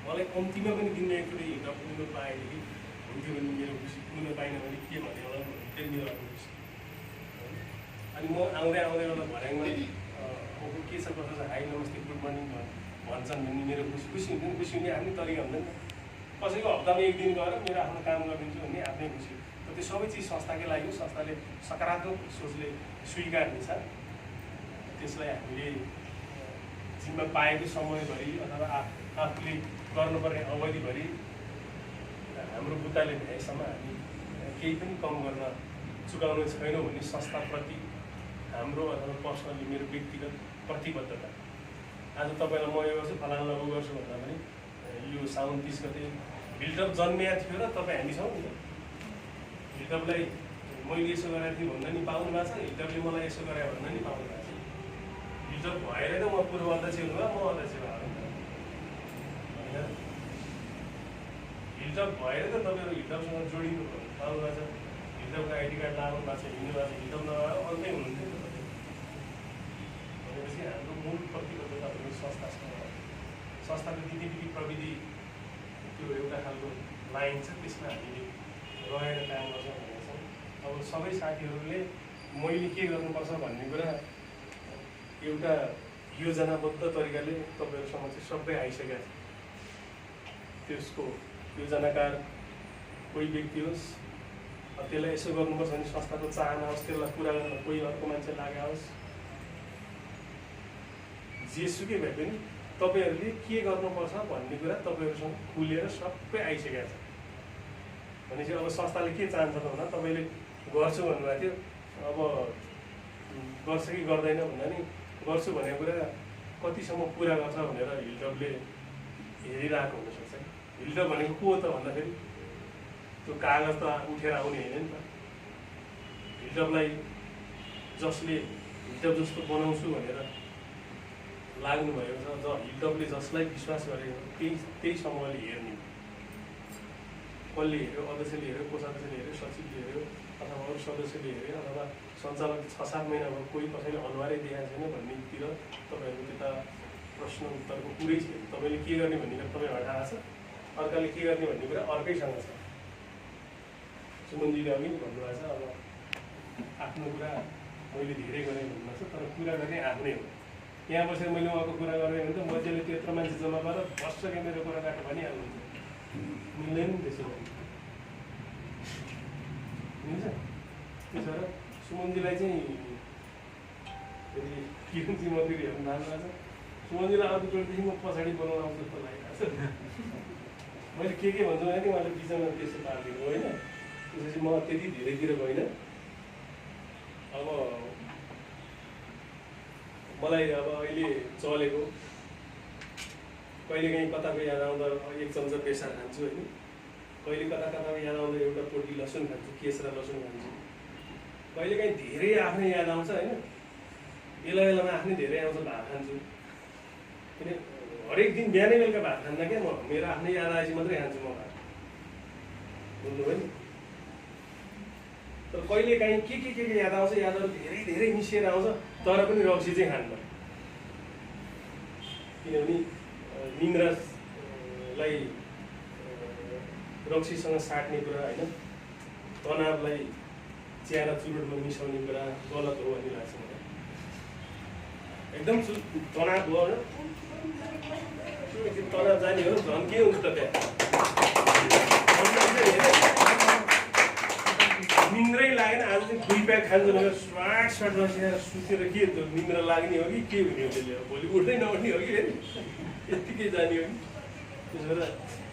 [SPEAKER 3] मलाई कम्तीमा पनि दिनमा एकचोटि हिँड्न पुग्नु पाएदेखि हुन्थ्यो भने मेरो खुसी, पुग्न पाइनँ भने के भन्ने होला त्यही मेरो आफ्नो खुसी। अनि म आउँदै एउटा भर्याङमा अब के छ कसो छ, हाई नमस्ते गुड मर्निङ भन्छन् भन्ने मेरो खुसी हुन्थ्यो नि। खुसी हुने आफ्नै तरिका हुँदैन। कसैको हप्तामा 1 दिन गएर मेरो आफ्नो काम गरिदिन्छु भन्ने आफ्नै खुसी। तर त्यो सबै चिज संस्थाकै लागि हो। संस्थाले सकारात्मक सोचले स्वीकार्नेछ। त्यसलाई हामीले जिम्मा पाएको समयभरि अथवा आफूले गर्नुपर्ने अवधिभरि हाम्रो बुद्धाले भ्याएसम्म हामी केही पनि कम गर्न चुकाउने छैनौँ भन्ने संस्थाप्रति हाम्रो अथवा पर्सनली मेरो व्यक्तिगत प्रतिबद्धता। आज तपाईँलाई म यो गर्छु फलानालाई उ गर्छु भन्दा पनि यो साउन 30 गते बिल्डअप जन्मिया थियो र तपाईँ हामी छौँ नि त। हिल्टपलाई मैले यसो गरेको थिएँ भन्न नि पाउनु भएको छ, हिल्टपले मलाई यसो गरे भन्न नि पाउनु भएको छ। हिल्टप भएर त म पूर्व अध्यक्ष हुनुभयो, म अध्यक्ष भयो होइन। हिल्टप भएर त तपाईँहरू हिल्टपसँग जोडिनु पाउनु भएको छ। हिल्टपको आइडी कार्ड लानु भएको छ, हिँड्नु भएको छ, हिल्टप नभएर अन्तै हुनुहुन्थ्यो नि त तपाईँ। भनेपछि हाम्रो मूल प्रतिबद्धता पनि संस्थासँग, संस्थाको दिदी प्रविधि त्यो एउटा खालको लाइन छ, त्यसमा हामीले रहेर काम गर्छौँ भनेको छौँ। अब सबै साथीहरूले मैले के गर्नुपर्छ भन्ने कुरा एउटा योजनाबद्ध तरिकाले तपाईँहरू समक्ष सबै आइसकेको छ। त्यसको योजनाकार कोही व्यक्ति होस्, त्यसलाई यसो गर्नुपर्छ भने संस्थाको चाहना होस्, त्यसलाई पुरा गर्न कोही अर्को मान्छे लागेको होस्, जेसुकै भए पनि तपाईँहरूले के गर्नुपर्छ भन्ने कुरा तपाईँहरूसँग खुलेर सबै आइसकेको छ। भनेपछि अब संस्थाले के चाहन्छ त भन्दा तपाईँले गर्छु भन्नुभएको थियो, अब गर्छ कि गर्दैन भन्दा नि गर्छु भनेको कुरा कतिसम्म पुरा गर्छ भनेर हिल्टपले हेरिरहेको हुनसक्छ। हिल्टप भनेको को हो त भन्दाखेरि त्यो कागज त उठेर आउने होइन नि त। हिल्टपलाई जसले हिल्टप जस्तो बनाउँछु भनेर लाग्नुभएको छ, हिल्टपले जसलाई विश्वास गरेको त्यही समूहले हेर्ने। कसले हेऱ्यो, अध्यक्षले हेऱ्यो, कोषाध्यक्षले हेऱ्यो, सचिवले हेऱ्यो, अथवा अरू सदस्यले हेऱ्यो, अथवा सञ्चालक 6-7 महिना भयो कोही कसैले अनुहारै देखाएको छैन भन्नेतिर तपाईँहरूको त्यता प्रश्न उत्तरको कुरै छैन। तपाईँले के गर्ने भन्ने कुरा तपाईँ हटाएको छ, अर्काले के गर्ने भन्ने कुरा अर्कैसँग छ। सुमनजीले अघि भन्नुभएको छ, अब आफ्नो कुरा मैले धेरै गरेँ भन्नुभएको छ, तर कुरा गर्ने आफ्नै हो। यहाँ बसेर मैले उहाँको कुरा गरेँ भने त मध्येले त्यत्रो मान्छे जम्मा गरेर बस्छ कि मेरो कुरा काटेर भनिहाल्नुहुन्छ, मिल्दैन नि त्यसो भने, मिल्छ? त्यसो भएर सुमनजीलाई चाहिँ किरणजी मन्दिर हेर्नु जानुभएको छ। सुमनजीलाई अर्कोचोटिदेखि म पछाडि बनाउनु आउँछु जस्तो लागिरहेको छ। मैले के भन्छु भने उहाँले बिचमा त्यसो पारिदिनु होइन, त्यसपछि म त्यति धेरैतिर गइनँ। अब मलाई अब अहिले चलेको कहिलेकाहीँ कताको याद आउँदा 1 चम्चा बेसार खान्छु होइन, कहिले कताको याद आउँदा एउटा पोटी लसुन खान्छु, केस र लसुन खान्छु। कहिलेकाहीँ धेरै आफ्नै याद आउँछ होइन, बेला बेलामा आफ्नै धेरै आउँछ, भात खान्छु। किन हरेक दिन बिहानै बेलुका भात खान्न क्या म, मेरो आफ्नै याद आएपछि मात्रै खान्छु म भात, बुझ्नुभयो नि। तर कहिलेकाहीँ के याद आउँछ, यादहरू धेरै धेरै मिसिएर आउँछ, तर पनि रक्सी चाहिँ खान्न। किनभने निन्द्रालाई रक्सीसँग साट्ने कुरा होइन, तनावलाई चिया र चुरोटमा मिसाउने कुरा गलत हो भन्ने लाग्छ मलाई। एकदम तनाव भयो होइन, तनाव जाने हो झन् के हुन्छ त त्यहाँ, निन्द्रै लागेन आज चाहिँ 2 प्याक खान्छ भनेर स्वाट बसेर सुतेर के निन्द्रा लाग्ने हो कि के हुने हो त्यसले, भोलि उठ्दै नउठ्ने हो कि फेरि यत्तिकै जाने हो कि। त्यसो भएर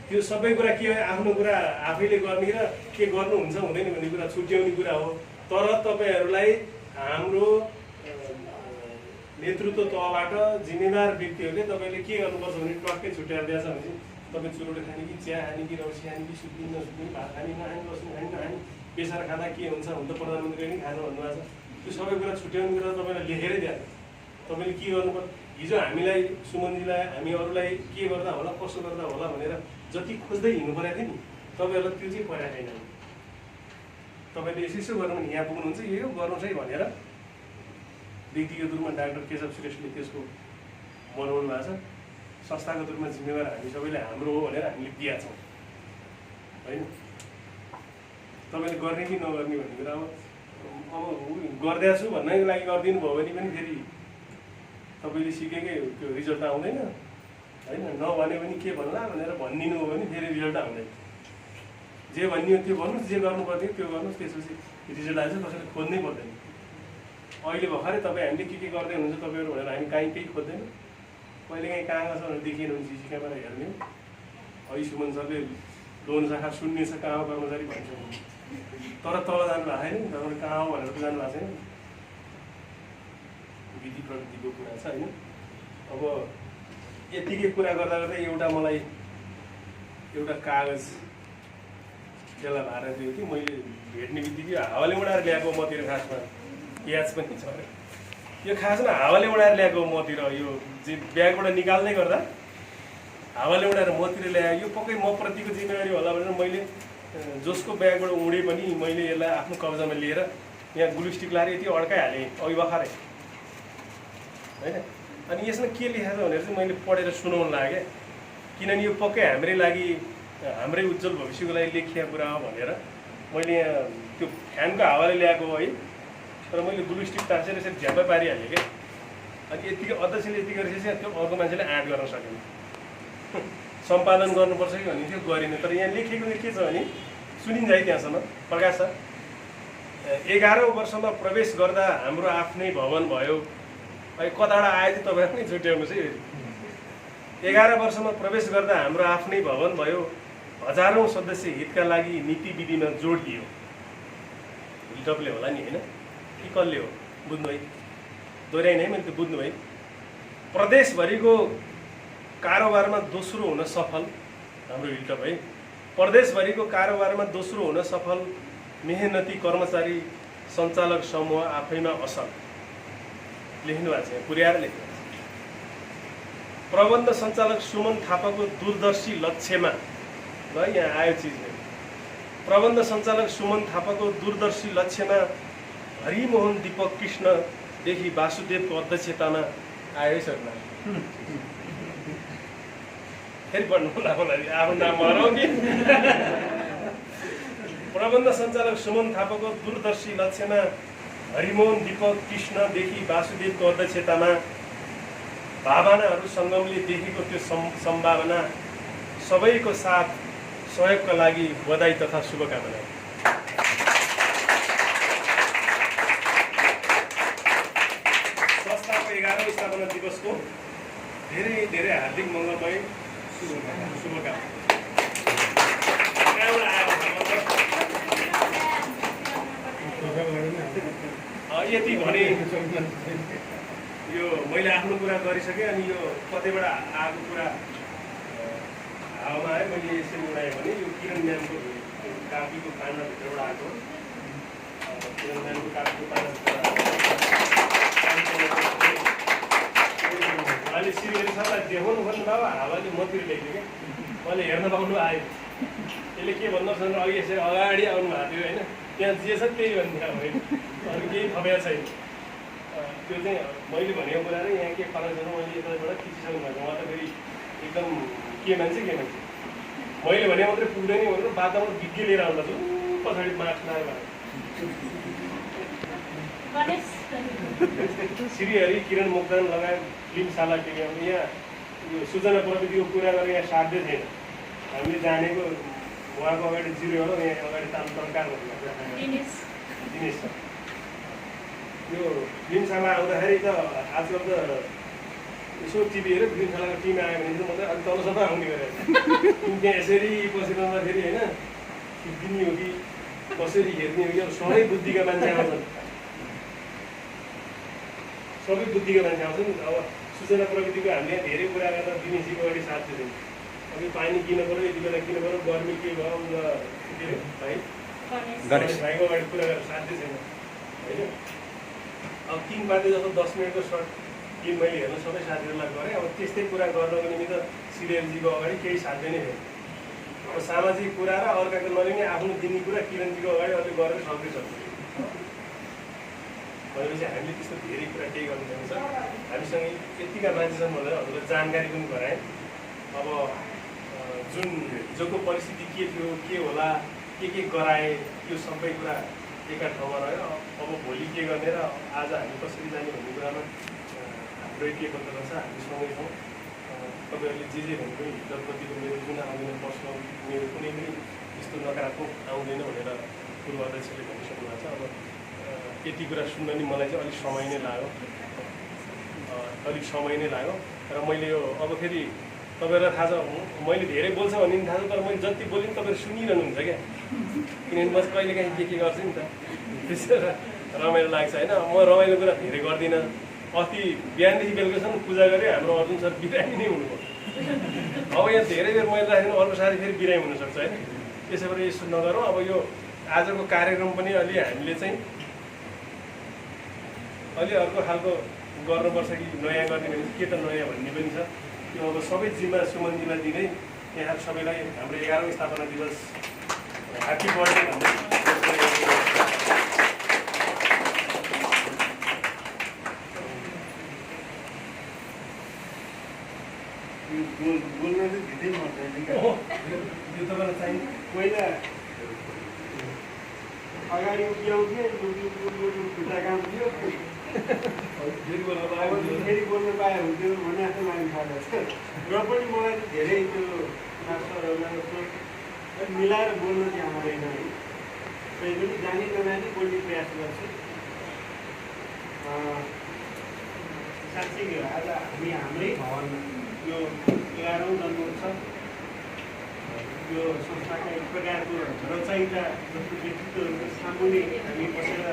[SPEAKER 3] त्यो सबै कुरा के हो, आफ्नो कुरा आफैले गर्ने र के गर्नुहुन्छ हुँदैन भन्ने कुरा छुट्याउने कुरा हो। तर तपाईँहरूलाई हाम्रो नेतृत्व तहबाट जिम्मेवार व्यक्तिहरूले तपाईँले के गर्नुपर्छ भने टक्कै छुट्याएर दिएछ भने चाहिँ तपाईँ चुरोट खाने कि चिया खाने कि रक्सी खाने कि सुत्ने नसुत्ने, भात खाने नखाने, लसुन खाने नखाने, बेसार खाँदा के हुन्छ त प्रधानमन्त्रीले नि खानु भन्नुभएको छ। त्यो सबै कुरा छुट्याउने कुरा तपाईँलाई लेखेरै दिएको, तपाईँले के गर्नुपर्छ। हिजो हामीलाई, सुमनजीलाई, हामी अरूलाई के गर्दा होला, कसो गर्दा होला भनेर जति खोज्दै हिँड्नु परेको थियो नि, तपाईँहरूलाई त्यो चाहिँ परेको छैन। तपाईँले यसो गर्नु भने यहाँ पुग्नुहुन्छ, यो गर्नुहोस् है भनेर व्यक्तिगत रूपमा डाक्टर केशव श्रेष्ठले त्यसको बनाउनु भएको छ। संस्थागत रूपमा जिम्मेवार हामी सबैले हाम्रो हो भनेर हामीले दिएका छौँ होइन। तपाईँले गर्ने कि नगर्ने भन्ने कुरा अब गरिदिएको छु भन्नको लागि गरिदिनु भयो भने पनि फेरि तपाईँले सिकेकै त्यो रिजल्ट आउँदैन होइन। नभने पनि के भन्ला भनेर भनिदिनु हो भने फेरि रिजल्ट आउँदैन। जे भनियो त्यो भन्नुहोस्, जे गर्नुपर्ने त्यो गर्नुहोस्, त्यसपछि रिजल्ट आएछ कसैले खोज्नै पर्दैन। अहिले भर्खरै तपाईँ हामीले के गर्दै हुनुहुन्छ तपाईँहरू भनेर हामी काहीँ केही खोज्दैन। कहिलेकाहीँ कहाँ गएको छ भनेर देखिएन भने सिसी क्यामेरा हेर्ने हो। अहिले सुमन सरले लोन शाखा सुन्ने छ कहाँ हो कर्मचारी भन्छ, तर तल जानु भएको छैन नि, तपाईँ कहाँ हो भनेर त जानु भएको छैन। विधि प्रविधिको कुरा छ होइन। अब यतिकै कुरा गर्दा गर्दै एउटा मलाई एउटा कागज त्यसलाई भाडा दियो कि मैले भेट्ने बित्तिकै हावाले उडाएर ल्याएको मतिर खासमा प्याज पनि छ अरे यो खासमा हावाले उडाएर ल्याएको मतिर यो ब्यागबाट निकाल्दै गर्दा हावाले उडाएर मतिर ल्यायो यो पक्कै म प्रतिको जिम्मेवारी होला भनेर मैले जसको ब्यागबाट उडे पनि मैले यसलाई आफ्नो कब्जामा लिएर यहाँ ग्लु स्टिक लाएर यति अड्काइहालेँ अघि भर्खरै होइन। अनि यसमा के लेखेको छ भनेर चाहिँ मैले पढेर सुनाउनु लाग्यो किनभने यो पक्कै हाम्रै लागि हाम्रै उज्जवल भविष्यको लागि लेखिएको कुरा हो भनेर मैले यहाँ त्यो फ्यानको हावाले ल्याएको है तर मैले ग्लु स्टिक तासेर यसरी झ्याप्पै पारिहालेँ क्या। अनि यतिकै अध्यक्षले यति गरेपछि त्यो अर्को मान्छेले आँट गर्न सकेन सम्पादन गर्नुपर्छ कि भन्ने थियो गरिन। तर यहाँ लेखेको के छ भने सुनिन्छ है त्यहाँसम्म प्रकाश सर 11औं वर्षमा प्रवेश गर्दा हाम्रो आफ्नै भवन भयो है कताबाट आयो त्यो तपाईँ पनि छुट्याउनुहोस् है। 11 वर्षमा प्रवेश गर्दा हाम्रो आफ्नै भवन भयो हजारौं सदस्य हितका लागि नीति विधिमा जोड दियो हिल्टपले होला नि होइन कि कसले हो बुझ्नु है दोहोऱ्याइन है मैले त्यो बुझ्नु है। प्रदेशभरिको कारोबारमा दोस्रो हुन सफल हाम्रो हिल्टप है प्रदेशभरिको कारोबारमा दोस्रो हुन सफल मेहनती कर्मचारी सञ्चालक समूह आफैमा असल लेख्नु भएको छ पुर्याएर लेख्नु प्रबन्ध सञ्चालक सुमन थापाको दूरदर्शी लक्ष्यमा ल यहाँ आयो चिज प्रबन्ध सञ्चालक सुमन थापाको दूरदर्शी लक्ष्यमा हरिमोहन दीपक कृष्णदेखि वासुदेवको अध्यक्षतामा आयो सरना फेरि पढ्नु होला आफ्नो नाम हराउ कि प्रबन्ध सञ्चालक सुमन थापाको दूरदर्शी लक्ष्यमा हरिमोहन दीपक कृष्णदेखि वासुदेवको अध्यक्षतामा भावनाहरू सङ्गमले देखेको त्यो सम्भावना सबैको साथ सहयोगका लागि बधाई तथा शुभकामना। संस्थाको 11औं स्थापना दिवसको धेरै धेरै हार्दिक मङ्गलमय शुभकामना। यति भने यो मैले आफ्नो कुरा गरिसकेँ। अनि यो कतैबाट आएको कुरा हावामा आयो मैले यसरी उडाएँ भने यो किरण म्यामको कापीको पानाभित्रबाट आएको किरण म्यामको कापीको पानाभित्रबाट अहिले श्रीहरि सरलाई देखाउनु पर्ने बाबा हावाले मतिर लेख्यो क्या मैले हेर्न पाउनु आयो यसले के भन्नुहोस् भने अघि यसरी अगाडि आउनु भएको थियो होइन त्यहाँ जे छ त्यही भन्ने होइन अरू केही थपेको छैन। त्यो चाहिँ मैले भनेको कुरा र यहाँ के फरक छैन मैले यताबाट खिचिसक्नु भएको उहाँ त फेरि एकदम के मान्छे मैले भने मात्रै पुग्दैन भनेर बाटामा भित्ति लिएर आउँदा छु पछाडि मार्क्स लगाएर श्रीहरि किरण मोक्तान लगायत फिल्मशाला के यहाँ यो सूचना प्रविधिको कुरा गरेर यहाँ साध्य छैन हामीले जानेको उहाँको अगाडि 0 हो यहाँ अगाडि ताल तर्कार दिनेश छ। यो फिल्मशाला आउँदाखेरि त आजकल त यसो टिभी हेरेर फिल्मशालाको टिम आयो भने चाहिँ म चाहिँ अलिक तलसम्म आउने गरेँ त्यहाँ यसरी बसिरहँदाखेरि होइन दिने हो कि कसरी हेर्ने हो कि सबै बुद्धिका मान्छे आउँछन् सबै बुद्धिका मान्छे आउँछन्। अब सूचना प्रविधिको हामीले यहाँ धेरै कुरा गर्दा दिनेशजीको अगाडि साथ दिँदैन अघि पानी किन पऱ्यो यति बेला किन पऱ्यो गर्मी के भयो के अरे भाइ गणेश भाइको अगाडि कुरा गरेर साध्य छैन होइन। अब 3 बाटे जस्तो 10 मिनटको सर्ट फिल्म मैले हेर्न सबै साथीहरूलाई गरेँ। अब त्यस्तै कुरा गर्नको निमित्त श्रीहरिजीको अगाडि केही साध्य नै छैन। अब सामाजिक कुरा र अर्काको नलिने आफ्नो दिने कुरा किरणजीको अगाडि अहिले गरेर सक्दै सक्छ भनेपछि हामीले त्यस्तो धेरै कुरा केही गर्नु सक्छ। हामीसँग यतिका मान्छे छन् भनेर हजुरलाई जानकारी पनि गराएँ। अब जुन हिजोको परिस्थिति के थियो के होला के गराए यो सबै कुरा एका ठाउँमा रह्यो। अब भोलि के गर्ने र आज हामी कसरी जाने भन्ने कुरामा हाम्रो के पत्र छ हामी सँगै छौँ। तपाईँहरूले जे भने पनि हिजोप्रतिको मेरो जुन आउँदैन पर्सनल मेरो कुनै पनि यस्तो नकारात्मक आउँदैन भनेर पूर्व अध्यक्षले भनिसक्नु भएको छ। अब यति कुरा सुन्न नि मलाई चाहिँ अलिक समय नै लाग्यो र मैले यो अब फेरि तपाईँहरूलाई थाहा छ मैले धेरै बोल्छ भन्ने पनि थाहा छ तर मैले जति बोलेँ तपाईँहरू सुनिरहनुहुन्छ क्या किनभने म कहिलेकाहीँ के गर्छु नि त त्यसो रमाइलो लाग्छ होइन। म रमाइलो कुरा धेरै गर्दिनँ। अस्ति बिहानदेखि बेलुकासम्म पूजा गरेँ हाम्रो अर्जुन सर बिरामी नै हुनुभयो अब यहाँ धेरै बेर मैले राखेर अर्को साथी फेरि बिरामी हुनसक्छ होइन, त्यसै गरी यसो नगरौँ। अब यो आजको कार्यक्रम पनि अलि हामीले चाहिँ अलि अर्को खालको गर्नुपर्छ कि नयाँ गर्ने भने के त नयाँ भन्ने पनि छ। त्यो अब सबै जिम्मा सुमनजीलाई दिँदै यहाँ सबैलाई हाम्रो 11औं स्थापना दिवस ह्याप्पी बर्थडे भन्दै
[SPEAKER 1] बोल्न चाहिँ धेरै मन पर्दैन क्या।
[SPEAKER 3] यो तपाईँलाई चाहिन्छ
[SPEAKER 1] पहिला अगाडि उभिआउँथ्यो, खुट्टा काम थियो,
[SPEAKER 3] फेरि बोल्नु
[SPEAKER 1] अब
[SPEAKER 3] पायो।
[SPEAKER 1] फेरि बोल्नु पाए हुन्थ्यो भन्ने जस्तो लाग्नु थाल्यो। र पनि मलाई चाहिँ धेरै त्यो मास्टरहरूलाई जस्तो मिलाएर बोल्न चाहिँ आउँदैन है। कहीँ पनि जानी नजानी बोल्ने प्रयास गर्छु। साँच्चै आज हामी हाम्रै भवनमा यो 11औं जन्मोत्सव यो संस्थाका एक प्रकारको रचयिता जस्तो व्यक्तित्वहरूको सामुन्ने हामी बसेर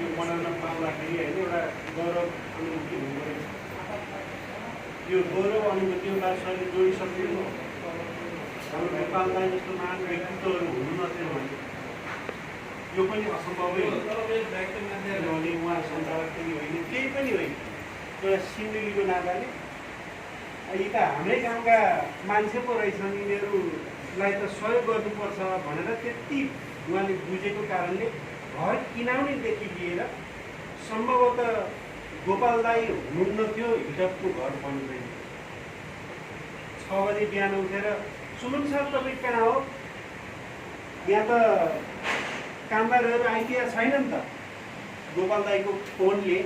[SPEAKER 1] यो बनाउन पाउँदाखेरि होइन एउटा गौरव अनुभूति हुँदो रहेछ। यो गौरव अनुभूतिलाई शरीर जोडिसक्नु हाम्रो नेपाललाई जस्तो महान व्यक्तित्वहरू हुनु नथ्यो भने यो पनि असम्भवै हो। किनभने उहाँ सञ्चालक पनि होइन, केही पनि होइन, एउटा सिन्धुलीको नाताले यी त हाम्रै गाउँका मान्छे पो रहेछन्, यिनीहरूलाई त सहयोग गर्नुपर्छ भनेर त्यति उहाँले बुझेको कारणले घर किनाउनेदेखि लिएर सम्भवतः गोपाल दाई हुनुहुन्न थियो हिटपको घर बन्दैन। 6 बजे बिहान उठेर सुमन सर तपाईँ कहाँ हो, यहाँ त कामदारहरू आइदिया छैन नि त। गोपाल दाईको फोनले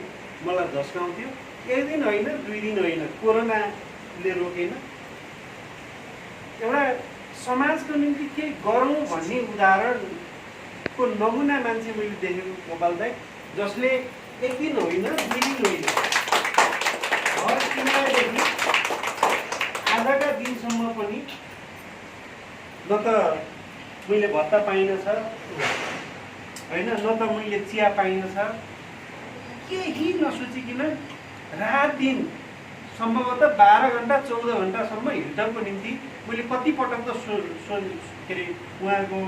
[SPEAKER 1] मलाई झस्काउँथ्यो। एक दिन होइन, 2 दिन होइन, कोरोनाले रोकेन। एउटा समाजको निम्ति केही गरौँ भन्ने उदाहरणको नमुना मान्छे मैले देखेको गोपाल दाई, जसले एक दिन होइन, 2 दिन होइन, घर किनादेखि आजका दिनसम्म पनि न त मैले भत्ता पाइनछ होइन, न त मैले चिया पाइनछ, केही नसोचिकन रात दिन सम्भवतः 12 घन्टा 14 घन्टासम्म हिटपको निम्ति मैले कतिपटक त के अरे उहाँको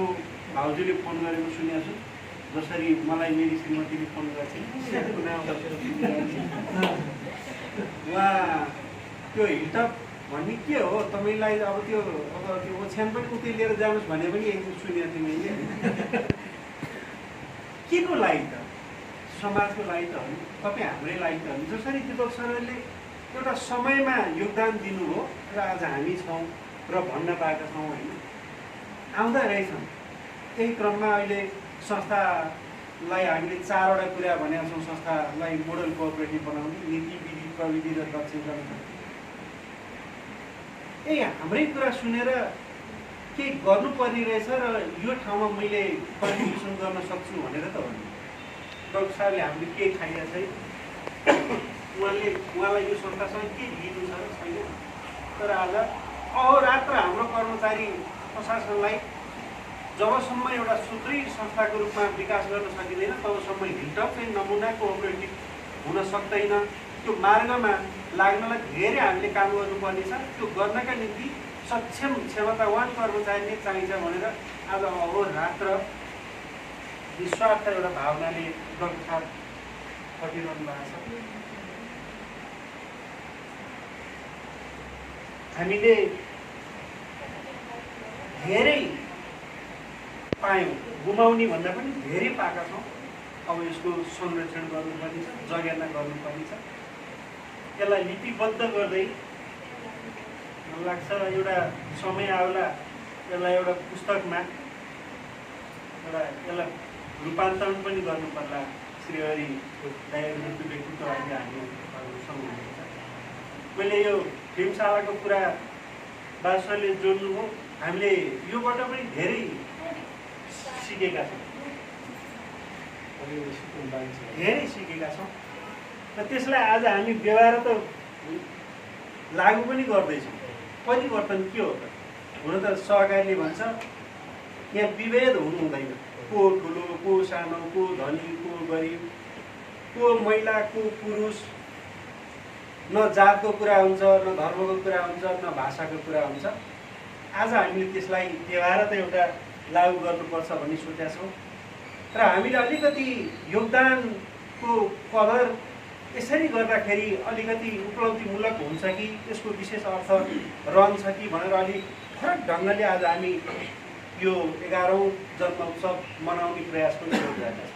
[SPEAKER 1] भाउजूले फोन गरेको सुनेको छु। जसरी मलाई मेरी श्रीमतीले फोन गर्छ उहाँ त्यो हिटप भन्ने के हो तपाईँलाई, अब त्यो ओछ्यान पनि उतै लिएर जानुहोस् भने पनि एक दिन सुनेको थिएँ मैले। के को लागि त? समाजको लागि त हो नि, तपाईँ हाम्रै लागि त हो नि। जसरी दिपक सरले एउटा समयमा योगदान दिनुभयो र आज हामी छौँ र भन्न पाएका छौँ होइन, आउँदा रहेछौँ। त्यही क्रममा अहिले संस्थालाई हामीले 4वटा कुरा भनेका छौँ। संस्थालाई मोडल कोअपरेटिभ बनाउने, नीति, विधि, प्रविधि र दक्षता। हाम्रै कुरा सुनेर केही गर्नुपर्ने रहेछ र यो ठाउँमा मैले कन्ट्रिब्युसन गर्न सक्छु भनेर त हो नि। डक्टर साहबले हामीले के खाइरहेको छैन, उहाँलाई यो संस्थासँग के लिनु छ र छैन। तर आज अहोरात्र हाम्रो कर्मचारी प्रशासनलाई जबसम्म एउटा सुदृढ संस्थाको रूपमा विकास गर्न सकिँदैन तबसम्म हिटप चाहिँ नमुना कोअपरेटिभ हुन सक्दैन। त्यो मार्गमा लाग्नलाई धेरै हामीले काम गर्नुपर्ने छ। त्यो गर्नका निम्ति सक्षम क्षमतावान कर्मचारी नै चाहिन्छ भनेर आज अहोरात्र निस्वार्थ एउटा भावनाले डक्टर साहब खटिरहनु भएको छ। हामीले धेरै पायौँ, गुमाउने भन्दा पनि धेरै पाएका छौँ। अब यसको संरक्षण गर्नुपर्ने छ, जगेर्ना गर्नुपर्ने छ। यसलाई लिपिबद्ध गर्दै मलाई लाग्छ एउटा समय आउला यसलाई एउटा पुस्तकमा एउटा यसलाई रूपान्तरण पनि गर्नुपर्ला। श्रीहरि दाइहरूको व्यक्तित्वहरूले हामी सम्झिन्छ। मैले यो फिल्मशालाको कुरा बादशाहले जोड्नुभयो। हामीले योबाट पनि धेरै सिकेका छौँ, धेरै सिकेका छौँ र त्यसलाई आज हामी व्यवहार त लागू पनि गर्दैछौँ। परिवर्तन के हो त? हुन त सहकारीले भन्छ यहाँ विभेद हुनु हुँदैन। को ठुलो, को सानो, को धनी, को गरिब, को महिला, को पुरुष, न जातको कुरा हुन्छ, न धर्मको कुरा हुन्छ, न भाषाको कुरा हुन्छ। आज हामीले त्यसलाई व्यवहार त एउटा लागू गर्नुपर्छ भन्ने सोचेका छौँ र हामीले अलिकति योगदानको कदर यसरी गर्दाखेरि अलिकति उपलब्धिमूलक हुन्छ कि त्यसको विशेष अर्थ रहन्छ कि भनेर अलिक फरक ढङ्गले आज हामी यो 11औं जन्मोत्सव मनाउने प्रयास पनि गरिरहेका छौँ।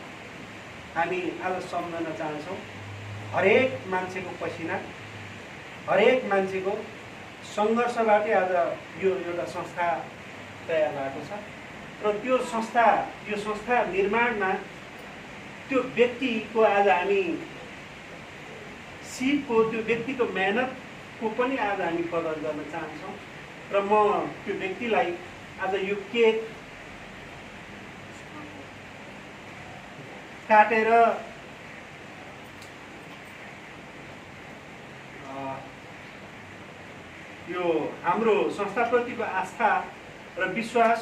[SPEAKER 1] हामी आज सम्झन चाहन्छौँ हरेक मान्छेको पसिना, हरेक मान्छेको सङ्घर्षबाटै आज यो एउटा संस्था तयार भएको छ र त्यो संस्था निर्माणमा त्यो व्यक्तिको आज हामी सिपको, त्यो व्यक्तिको मेहनतको पनि आज हामी कदर गर्न चाहन्छौँ र म त्यो व्यक्तिलाई आज यो केक काटेर यो हाम्रो संस्थाप्रतिको आस्था र विश्वास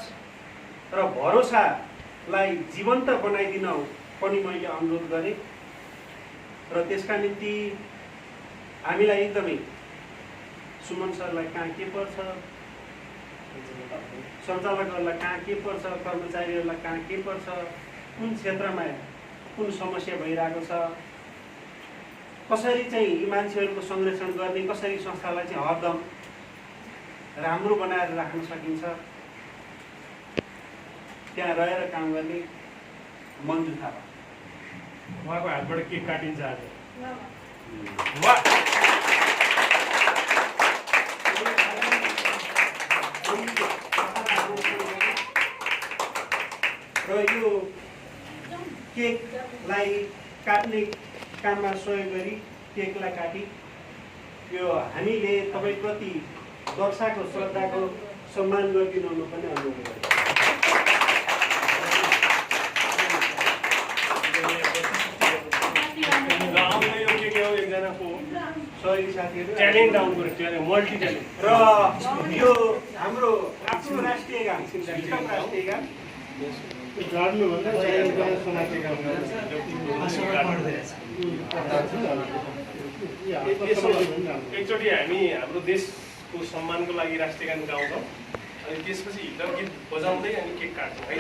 [SPEAKER 1] र भरोसालाई जीवन्त बनाइदिन पनि मैले अनुरोध गरेँ र त्यसका निम्ति हामीलाई एकदमै सुमन सरलाई कहाँ के पर्छ, सञ्चालकहरूलाई कहाँ के पर्छ, कर्मचारीहरूलाई कहाँ के पर्छ, कुन क्षेत्रमा कुन समस्या भइरहेको छ, कसरी चाहिँ यी मान्छेहरूको संरक्षण गर्ने, कसरी संस्थालाई चाहिँ हरदम राम्रो बनाएर राख्न सकिन्छ, त्यहाँ रहेर काम गर्ने मन्जु थापा।
[SPEAKER 3] उहाँको हातबाट केक काटिन्छ आज।
[SPEAKER 1] र यो केकलाई काट्ने काममा सहयोग गरी केकलाई काटी यो हामीले तपाईँप्रति दर्शाको श्रद्धाको सम्मान गरिदिनु पनि अनुरोध गरेँ। सहयोगी साथीहरू
[SPEAKER 3] ट्यालेन्ट डाउन गर्यो, मल्टी ट्यालेन्ट
[SPEAKER 1] र यो हाम्रो आफ्नो राष्ट्रिय गान राष्ट्रिय गान
[SPEAKER 3] एकचोटि हामी हाम्रो देशको सम्मानको लागि राष्ट्रिय गान गाउँछौँ अनि त्यसपछि हिटलर गीत बजाउँदै अनि केक काट्छौँ है।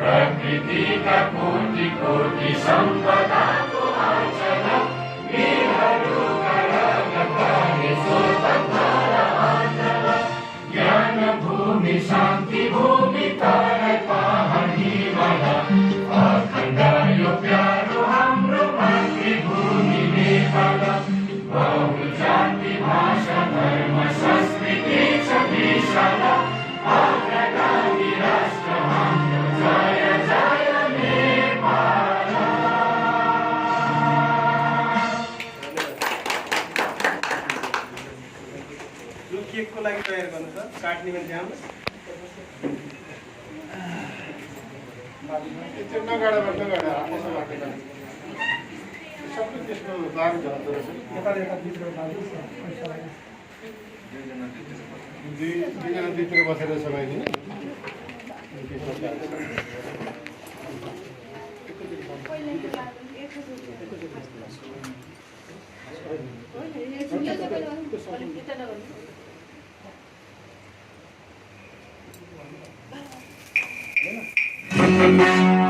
[SPEAKER 4] प्रकृतिका कोटि कोटि सम्पदाको आचल वीरहरूका रगतले स्वतन्त्र अचल ज्ञान भूमि शान्ति भूमि तराई पहाड हिमाल अखण्ड यो प्यारो हाम्रो मातृभूमि नेपाल बहु जाति भाषा धर्म संस्कृति छ विशाल अग्रगामी राष्ट्र हाम्रो जय जय नेपाल।
[SPEAKER 3] यो केकको लागि तयार गर्नु छ, काट्ने मान्छे आउनु
[SPEAKER 5] सबै त्यसको दारू झर्दो रहेछ। दुईजना दुईतिर बसेर सघाइदिने
[SPEAKER 4] Thank you.